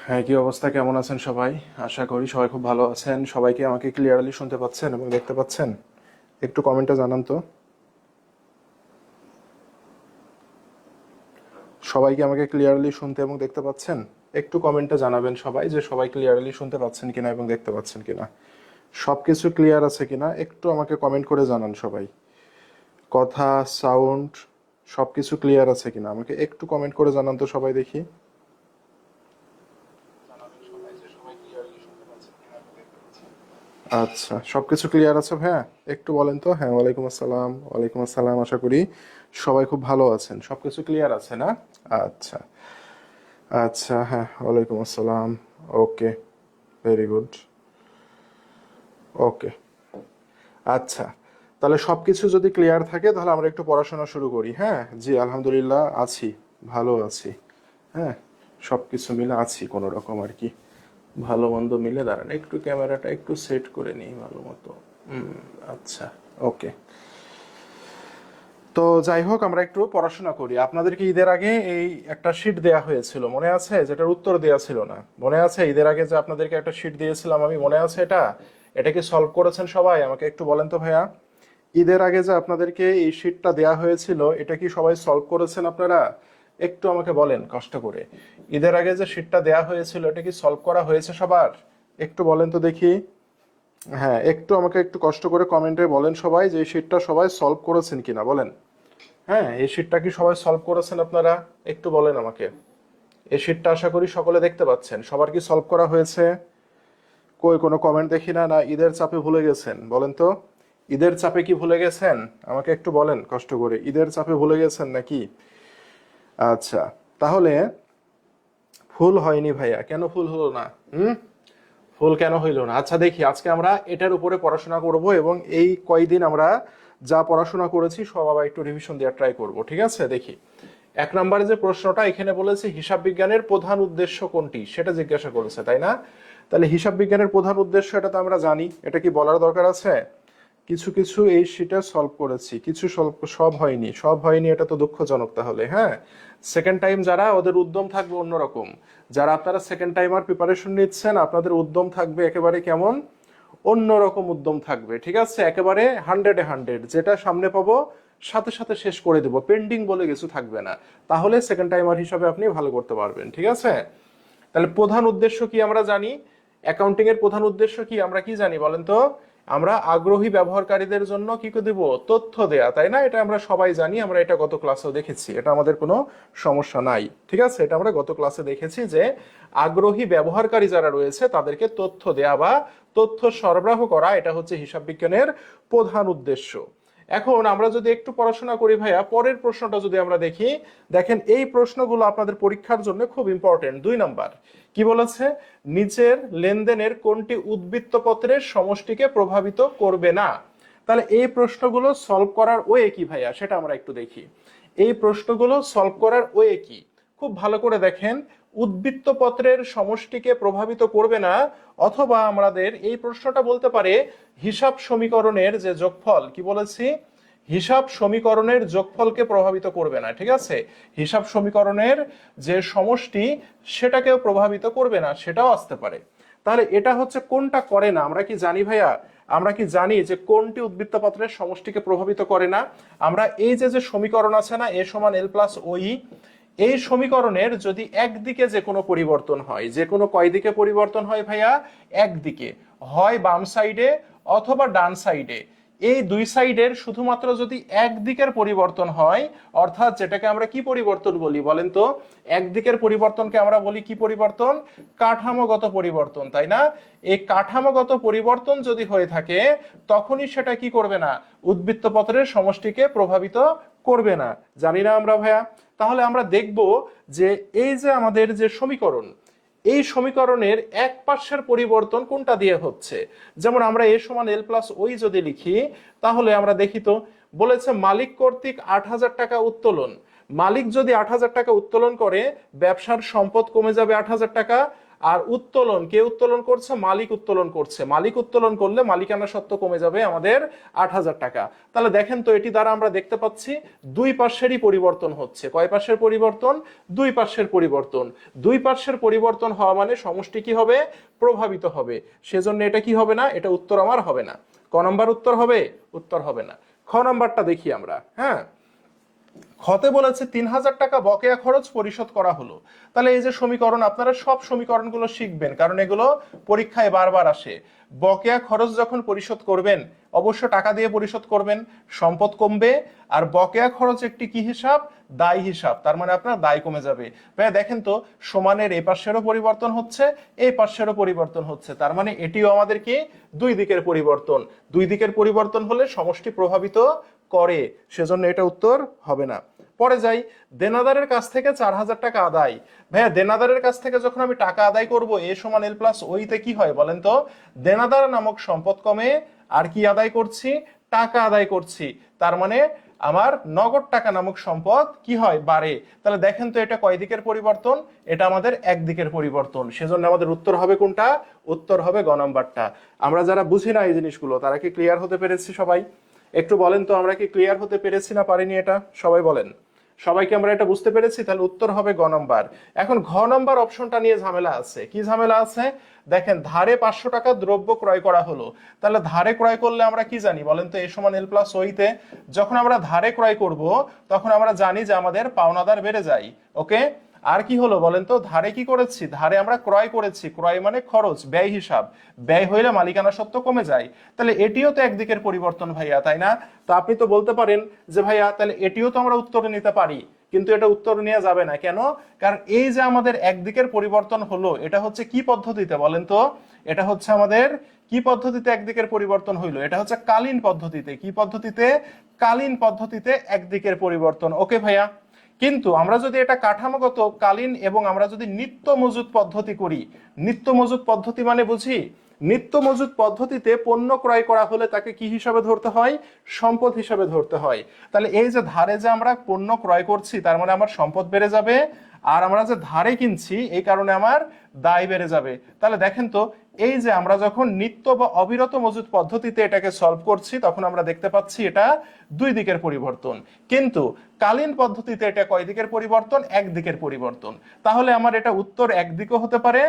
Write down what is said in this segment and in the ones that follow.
হ্যাঁ, কি অবস্থা, কেমন আছেন সবাই? আশা করি সবাই খুব ভালো আছেন। সবাইকে আমাকে ক্লিয়ারলি শুনতে পাচ্ছেন এবং দেখতে পাচ্ছেন? একটু কমেন্টে জানান তো। সবাইকে আমাকে ক্লিয়ারলি শুনতে এবং দেখতে পাচ্ছেন? একটু কমেন্টে জানাবেন সবাই যে সবাই ক্লিয়ারলি শুনতে পাচ্ছেন কিনা এবং দেখতে পাচ্ছেন কিনা। সব কিছু ক্লিয়ার আছে কিনা একটু আমাকে কমেন্ট করে জানান সবাই। কথা, সাউন্ড সব কিছু ক্লিয়ার আছে কিনা আমাকে একটু কমেন্ট করে জানান তো সবাই, দেখি। আচ্ছা, সবকিছু ক্লিয়ার আছে ভাইয়া? একটু বলেন তো। হ্যাঁ, ওয়ালাইকুম আসসালাম। ওয়ালাইকুম আসসালাম। আশা করি সবাই খুব ভালো আছেন, সবকিছু ক্লিয়ার আছে না? আচ্ছা আচ্ছা, হ্যাঁ, ওয়ালাইকুম আসসালাম। ওকে, ভেরি গুড। ওকে, আচ্ছা, তাহলে সবকিছু যদি ক্লিয়ার থাকে তাহলে আমরা একটু পড়াশোনা শুরু করি। হ্যাঁ জি, আলহামদুলিল্লাহ আছি, ভালো আছি। হ্যাঁ, সবকিছু মিলে আছি কোনো রকম আর কি। ভালো মন্দ মিলে। দাঁড়ান একটু ক্যামেরাটা একটু সেট করে নিই ভালো মতো। আচ্ছা, ওকে। তো যাই হোক, আমরা একটু পড়াশোনা করি। আপনাদেরকে ঈদের আগে এই একটা শিট দেয়া হয়েছিল, মনে আছে? যেটার উত্তর দেয়া ছিল না, মনে আছে? ঈদের আগে যে আপনাদেরকে একটা শিট দিয়েছিলাম আমি, মনে আছে? এটা এটা কি সলভ করেছেন সবাই? আমাকে একটু বলেন তো ভাইয়া। ঈদের আগে যে আপনাদেরকে এই শিটটা দেয়া হয়েছিল, এটা কি সবাই সলভ করেছেন আপনারা? একটু আমাকে বলেন কষ্ট করে। ঈদের আগে যে শিটটা দেয়া হয়েছিল, এটা কি সলভ করা হয়েছে সবার? একটু বলেন তো দেখি। হ্যাঁ, একটু আমাকে একটু কষ্ট করে কমেন্টে বলেন সবাই যে এই শিটটা সবাই সলভ করেছেন কিনা, বলেন। হ্যাঁ, এই শিটটা কি সবাই সলভ করেছেন আপনারা? একটু বলেন আমাকে। এই শিটটা আশা করি সকলে দেখতে পাচ্ছেন। সবার কি সলভ করা হয়েছে? কই কোনো কমেন্ট দেখি না। না ঈদের চাপে ভুলে গেছেন? বলেন তো, ঈদের চাপে কি ভুলে গেছেন? আমাকে একটু বলেন কষ্ট করে, ঈদের চাপে ভুলে গেছেন নাকি? আচ্ছা, তাহলে ফুল হয়নি ভাইয়া, কেন ফুল হলো না? হুম, ফুল কেন হইল না? আচ্ছা দেখি, আজকে আমরা এটার উপরে পড়াশোনা করব এবং এই কয়দিন আমরা যা পড়াশোনা করেছি সব আবার একটু রিভিশন দেওয়ার ট্রাই করব, ঠিক আছে? দেখি, এক নম্বরে যে প্রশ্নটা এখানে বলেছে হিসাব বিজ্ঞানের প্রধান উদ্দেশ্য কোনটি, সেটা জিজ্ঞাসা করেছে, তাই না? তাহলে হিসাব বিজ্ঞানের প্রধান উদ্দেশ্য এটা তো আমরা জানি, এটা কি বলার দরকার আছে? কিছু কিছু এই শিটে সলভ করেছি, কিছু সলভ, সব হয়নি, সব হয়নি, এটা তো দুঃখজনক। তাহলে হ্যাঁ, সেকেন্ড টাইম যারা, ওদের উদ্যম থাকবে অন্যরকম। যারা আপনারা সেকেন্ড টাইমার প্রিপারেশন নিচ্ছেন, আপনাদের উদ্যম থাকবে একেবারে কেমন, অন্যরকম উদ্যম থাকবে, ঠিক আছে? একেবারে 100-এ 100, যেটা সামনে পাবো সাথে সাথে শেষ করে দেবো, পেন্ডিং বলে কিছু থাকবে না। তাহলে সেকেন্ড টাইমার হিসাবে আপনি ভালো করতে পারবেন, ঠিক আছে? তাহলে প্রধান উদ্দেশ্য কি আমরা জানি। অ্যাকাউন্টিং এর প্রধান উদ্দেশ্য কি আমরা কি জানি বলেন তো? আমরা আগ্রহী ব্যবহারকারীদের জন্য কি করে দেব, তথ্য দেয়া, তাই না? এটা আমরা সবাই জানি, আমরা এটা গত ক্লাসেও দেখেছি, এটা আমাদের কোনো সমস্যা নাই, ঠিক আছে? এটা আমরা গত ক্লাসে দেখেছি যে আগ্রহী ব্যবহারকারী যারা রয়েছে তাদেরকে তথ্য দেয়া বা তথ্য সরবরাহ করা, এটা হচ্ছে হিসাব বিজ্ঞানের প্রধান উদ্দেশ্য। এখন আমরা যদি একটু পড়াশোনা করি ভাইয়া, পরের প্রশ্নটা যদি আমরা দেখি, দেখেন এই প্রশ্নগুলো আপনাদের পরীক্ষার জন্য খুব ইম্পর্টেন্ট। 2 নাম্বার কি বলেছে, নিচের লেনদেনের কোনটি উদ্বৃত্ত পত্রের সমষ্টিকে প্রভাবিত করবে না? তাহলে এই প্রশ্নগুলো সলভ করার ওয়ে কি ভাইয়া, সেটা আমরা একটু দেখি। এই প্রশ্নগুলো সলভ করার ওয়ে কি, খুব ভালো করে দেখেন। উদ্বৃত্ত পত্রের সমষ্টিকে প্রভাবিত করবে না, অথবা আমাদের এই প্রশ্নটা বলতে পারে হিসাব সমীকরণের যে যোগফল, কি বলেছি, হিসাব সমীকরণের যোগফলকে প্রভাবিত করবে না, ঠিক আছে? হিসাব সমীকরণের যে সমষ্টি সেটাকেও প্রভাবিত করবে না, সেটাও আসতে পারে। তাহলে এটা হচ্ছে কোনটা করে না, আমরা কি জানি ভাইয়া? আমরা কি জানি যে কোনটি উদ্বৃত্ত পত্রের সমষ্টিকে প্রভাবিত করে না? আমরা এই যে যে সমীকরণ আছে না, এ সমান এল প্লাস ওই, এই সমীকরণের যদি একদিকে যে কোনো পরিবর্তন হয়, যে কোনো কয় দিকে পরিবর্তন হয় ভাইয়া? একদিকে, হয় বাম সাইডে অথবা ডান সাইডে। এই দুই সাইডের শুধুমাত্র যদি একদিকের পরিবর্তন হয়, অর্থাৎ যেটাকে আমরা কি পরিবর্তন বলি বলেন তো? একদিকের পরিবর্তনকে আমরা বলি কি পরিবর্তন? কাঠামোগত পরিবর্তন, তাই না? এই কাঠামোগত পরিবর্তন যদি হয়ে থাকে, তখনই সেটা কি করবে না, উদ্বৃত্ত পত্রের সমষ্টিকে প্রভাবিত করবে না। জানি না আমরা ভাইয়া। তাহলে আমরা দেখব যে এই যে আমাদের যে সমীকরণ, এই সমীকরণের এক পাশের পরিবর্তন কোনটা দিয়ে হচ্ছে। যেমন আমরা এ সমান এল প্লাস ওই যদি লিখি, তাহলে আমরা দেখি তো, বলেছে মালিক কর্তৃক 8,000 টাকা উত্তোলন। মালিক যদি 8,000 টাকা উত্তোলন করে, ব্যবসার সম্পদ কমে যাবে 8,000 টাকা। আর উত্তোলন কে উত্তোলন করছে? মালিক উত্তোলন করছে। মালিক উত্তোলন করলে মালিকানা সত্ত্ব কমে যাবে আমাদের 8,000 টাকা। তাহলে দেখেন তো এটি দ্বারা আমরা দেখতে পাচ্ছি দুই পাশেরই পরিবর্তন হচ্ছে। কয় পাশের পরিবর্তন? দুই পাশের পরিবর্তন। দুই পাশের পরিবর্তন হওয়া মানে সমষ্টি কি হবে? প্রভাবিত হবে। সেজন্য এটা কি হবে না? এটা উত্তর আমার হবে না। ক নম্বর উত্তর হবে? উত্তর হবে না। খ নম্বরটা দেখি আমরা। হ্যাঁ, খতে বলেছে 3,000 টাকা বকেয়া খরচ পরিশোধ করা হলো। তাহলে এই যে সমীকরণ, আপনারা সব সমীকরণগুলো শিখবেন, কারণ এগুলো পরীক্ষায় বারবার আসে। বকেয়া খরচ যখন পরিশোধ করবেন অবশ্য টাকা দিয়ে পরিশোধ করবেন, সম্পদ কমবে। আর বকেয়া খরচ একটি কি হিসাব? দায় হিসাব। তার মানে আপনার দায় কমে যাবে। ভাই দেখেন তো, সমানের এই পাশেরও পরিবর্তন হচ্ছে, এই পাশেরও পরিবর্তন হচ্ছে। তার মানে এটিও আমাদের কি? দুই দিকের পরিবর্তন। দুই দিকের পরিবর্তন হলে সমষ্টি প্রভাবিত করে, সেজন্য এটা উত্তর হবে না। পরে যাই, দেনাদারের কাছ থেকে 4,000 টাকা আদায়। ভাইয়া দেনাদারের কাছ থেকে যখন আমি টাকা আদায় করব, এ সমান এল প্লাস ওইতে কি হয় বলেন তো? দেনাদার নামক সম্পদ কমে, আর কি আদায় করছি? টাকা আদায় করছি। তার মানে আমার নগদ টাকা নামক সম্পদ কি হয়? বাড়ে। তাহলে দেখেন তো এটা কয় দিকের পরিবর্তন? এটা আমাদের এক দিকের পরিবর্তন। সেজন্য আমাদের উত্তর হবে কোনটা? উত্তর হবে গ নাম্বারটা। আমরা যারা বুঝি না এই জিনিসগুলো তারা কি ক্লিয়ার হতে পেরেছি সবাই? একটু বলেন তো, আমরা কি ক্লিয়ার হতে পেরেছি না পারিনি? এটা সবাই বলেন। সবাইকে আমরা এটা বুঝতে পেরেছি? তাহলে উত্তর হবে গ নম্বর। এখন ঘ নম্বর অপশনটা নিয়ে ঝামেলা আছে। কি ঝামেলা আছে? দেখেন, ধারে 500 টাকা দ্রব্য ক্রয় করা হলো। তাহলে ধারে ক্রয় করলে আমরা কি জানি বলেন তো? এ সমান এল প্লাস ওইতে যখন আমরা ধারে ক্রয় করব তখন আমরা জানি যে আমাদের পাওনাদার বেড়ে যায়। ওকে, আর কি হলো বলেন তো? ধারে কি করেছি? ধারে আমরা ক্রয় করেছি। ক্রয় মানে খরচ, ব্যয় হিসাব। ব্যয় হইলে মালিকানা সত্ত্ব কমে যায়। তাহলে এটিও তো একদিকের পরিবর্তন ভাইয়া, তাই না? তো আপনি তো বলতে পারেন যে ভাইয়া তাহলে এটিও তো আমরা উত্তরে নিতে পারি, কিন্তু এটা উত্তর নেওয়া যাবে না। কেন? কারণ এই যে আমাদের একদিকের পরিবর্তন হলো, এটা হচ্ছে কি পদ্ধতিতে বলেন তো? এটা হচ্ছে আমাদের কি পদ্ধতিতে একদিকের পরিবর্তন হইলো? এটা হচ্ছে কালীন পদ্ধতিতে। কি পদ্ধতিতে? কালীন পদ্ধতিতে একদিকের পরিবর্তন। ওকে ভাইয়া, কিন্তু আমরা যদি এটা কাঠামোগত কালীন এবং আমরা যদি নিত্য মজুত পদ্ধতি করি, নিত্য মজুত পদ্ধতি মানে বুঝি, নিত্য মজুত পদ্ধতিতে পণ্য ক্রয় করা হলে তাকে কি হিসাবে ধরতে হয়? সম্পদ হিসাবে ধরতে হয়। তাহলে এই যে ধারে যে আমরা পণ্য ক্রয় করছি তার মানে আমার সম্পদ বেড়ে যাবে, আর আমরা যে ধারে কিনছি এই কারণে আমার দায় বেড়ে যাবে। তাহলে দেখেন তো, এই যে আমরা যখন নিত্য বা অবিরত মজুত পদ্ধতিতে এটাকে সলভ করছি তখন আমরা দেখতে পাচ্ছি এটা দুই দিকের পরিবর্তন, কিন্তু কালীন পদ্ধতিতে এটা কয় দিকের পরিবর্তন? এক দিকের পরিবর্তন। তাহলে আমার এটা উত্তর একদিকেও হতে পারে,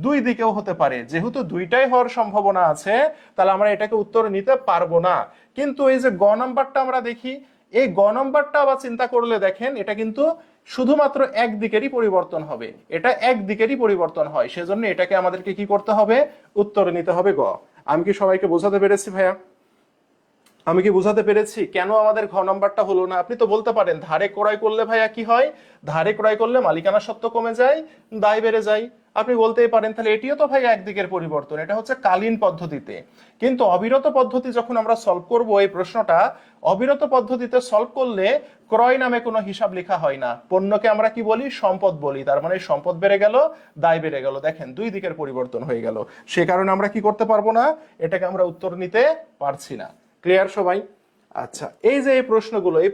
দুই দিকেও হতে পারে। যেহেতু দুইটাই হওয়ার সম্ভাবনা আছে তাহলে আমরা এটাকে উত্তর নিতে পারবো না। কিন্তু এই যে গ নাম্বারটা আমরা দেখি, এই গ নাম্বারটা আবার চিন্তা করলে দেখেন এটা কিন্তু শুধুমাত্র একদিকেরই পরিবর্তন হবে। এটা একদিকেরই পরিবর্তন হয়, সেজন্য এটাকে আমাদেরকে কি করতে হবে? উত্তরে নিতে হবে গ। আমি কি সবাইকে বোঝাতে পেরেছি ভাইয়া? আমি কি বুঝাতে পেরেছি কেন আমাদের ঘ নাম্বারটা হলো না? আপনি তো বলতে পারেন ধারে ক্রয় করলে ভাইয়া কি হয়? ধারে ক্রয় করলে মালিকানা সত্ত্ব কমে যায়, দায় বেড়ে যায়। আপনি বলতেই পারেন তাহলে এটিও তো ভাইয়া একদিকের পরিবর্তন, এটা হচ্ছে কালীন পদ্ধতিতে। কিন্তু অবিরত পদ্ধতি যখন আমরা সলভ করব এই প্রশ্নটা, অবিরত পদ্ধতিতে সলভ করলে ক্রয় নামে কোনো হিসাব লেখা হয় না। পণ্যকে আমরা কি বলি? সম্পদ বলি। তার মানে সম্পদ বেড়ে গেল, দায় বেড়ে গেল। দেখেন দুই দিকের পরিবর্তন হয়ে গেল। সে কারণে আমরা কি করতে পারবো না? এটাকে আমরা উত্তর নিতে পারছি না। ক্লিয়ার সবাই? আচ্ছা, এই যে এই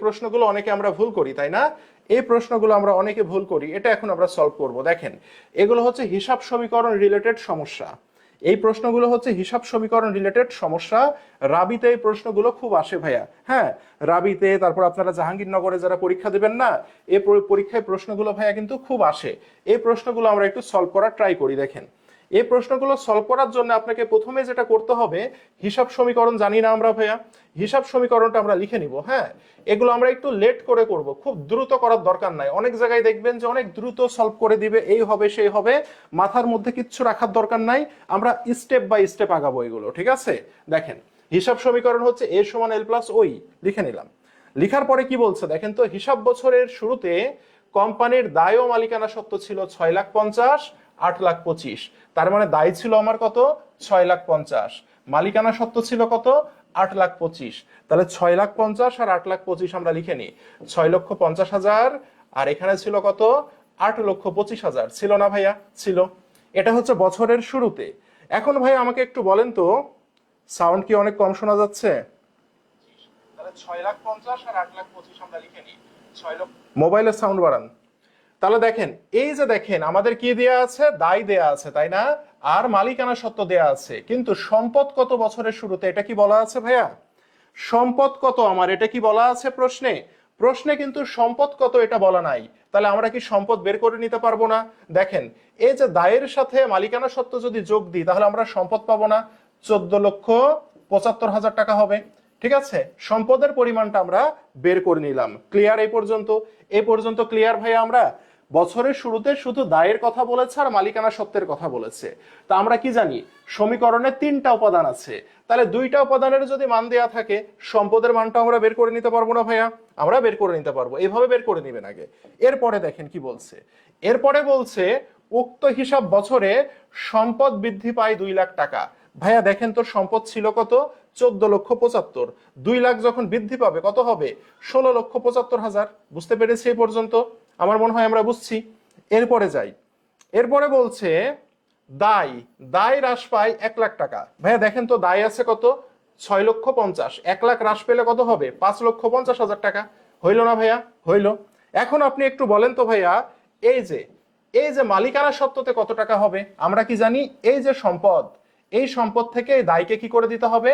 প্রশ্নগুলো অনেকে আমরা ভুল করি, তাই না? এই প্রশ্নগুলো আমরা অনেকে ভুল করি, এটা এখন আমরা সলভ করব। দেখেন, এগুলো হচ্ছে হিসাব সমীকরণ রিলেটেড সমস্যা। এই প্রশ্নগুলো হচ্ছে হিসাব সমীকরণ রিলেটেড সমস্যা। রাবিতে এই প্রশ্নগুলো খুব আসে ভাইয়া। হ্যাঁ, রাবিতে, তারপর আপনারা জাহাঙ্গীরনগরে যারা পরীক্ষা দেবেন না, এই পরীক্ষায় প্রশ্নগুলো ভাইয়া কিন্তু খুব আসে। এই প্রশ্নগুলো আমরা একটু সলভ করার ট্রাই করি। দেখেন, এই প্রশ্নগুলো সলভ করার জন্য আপনাকে প্রথমে যেটা করতে হবে, হিসাব সমীকরণ জানি না আমরা ভাইয়া, হিসাব সমীকরণটা আমরা লিখে নিব। হ্যাঁ, এগুলো আমরা একটু লেট করে করব, খুব দ্রুত করার দরকার নাই। অনেক জায়গায় দেখবেন যে অনেক দ্রুত সলভ করে দিবে, এই হবে সেই হবে, মাথার মধ্যে কিচ্ছু রাখার দরকার নাই। আমরা স্টেপ বাই স্টেপ আগাবো এগুলো, ঠিক আছে? দেখেন, হিসাব সমীকরণ হচ্ছে এ সমান এল প্লাস ওই, লিখে নিলাম। লিখার পরে কি বলছে দেখেন তো, হিসাব বছরের শুরুতে কোম্পানির দায় ও মালিকানা সত্ত্ব ছিল 6,50,000, 8,25,000। তার মানে দায় ছিল আমার কত? 6,50,000। মালিকানা সত্ত্ব ছিল কত? 8,25,000। তাহলে 6,50,000 আর 8,25,000 আমরা লিখে নিই। 6,50,000 আর এখানে ছিল কত? 8,25,000। ছিল না ভাইয়া? ছিল। এটা হচ্ছে বছরের শুরুতে। এখন ভাই আমাকে একটু বলেন তো, সাউন্ড কি অনেক কম শোনা যাচ্ছে? তাহলে 6,50,000 আর 8,25,000 আমরা লিখে নিই। মোবাইলের সাউন্ড বাড়ান। তাহলে দেখেন, এই যে দেখেন আমাদের কি দেয়া আছে, দায় দেয়া আছে তাই না, আর মালিকানা সত্ত্ব দেয়া আছে, কিন্তু সম্পদ কত বছরের শুরুতে এটা কি বলা আছে ভাইয়া? সম্পদ কত আমার এটা কি বলা আছে প্রশ্নে? প্রশ্নে কিন্তু সম্পদ কত এটা বলা নাই। তাহলে আমরা কি সম্পদ বের করে নিতে পারবো না? দেখেন, এই যে দায়ের সাথে মালিকানা সত্ত্ব যদি যোগ দিই তাহলে আমরা সম্পদ পাবো না? 14,75,000 টাকা হবে। ঠিক আছে, সম্পদের পরিমাণটা আমরা বের করে নিলাম। ক্লিয়ার এই পর্যন্ত? এই পর্যন্ত ক্লিয়ার ভাইয়া? আমরা বছরের শুরুতে শুধু দায়ের কথা বলেছে আর মালিকানা সত্ত্বের কথা বলেছে। তা আমরা কি জানি, সমীকরণে 3টা উপাদান আছে, তাহলে 2টা উপাদানের যদি মান দেয়া থাকে সম্পদের মানটা আমরা বের করে নিতে পারবো না ভাইয়া? আমরা বের করে নিতে পারবো, এইভাবে বের করে নেবেন আগে। এরপরে দেখেন কি বলছে, এরপরে বলছে উক্ত হিসাব বছরে সম্পদ বৃদ্ধি পায় 2 লাখ টাকা। ভাইয়া দেখেন তো সম্পদ ছিল কত? 14,75,000। 2 লাখ যখন বৃদ্ধি পাবে কত হবে? 16,75,000। বুঝতে পেরেছি এই পর্যন্ত? আমার মনে হয় আমরা বুঝছি। এরপরে যাই, এরপরে বলছে দায়, দায় হ্রাস পায় 1 লাখ টাকা। ভাইয়া দেখেন তো দায় আছে কত? 6,50,000। 1 লাখ হ্রাস পেলে কত হবে? 5,50,000 টাকা। হইল না ভাইয়া? হইল। এখন আপনি একটু বলেন তো ভাইয়া, এই যে মালিকানা সত্ত্বতে কত টাকা হবে? আমরা কি জানি, এই যে সম্পদ, এই সম্পদ থেকে এই দায়কে কি করে দিতে হবে?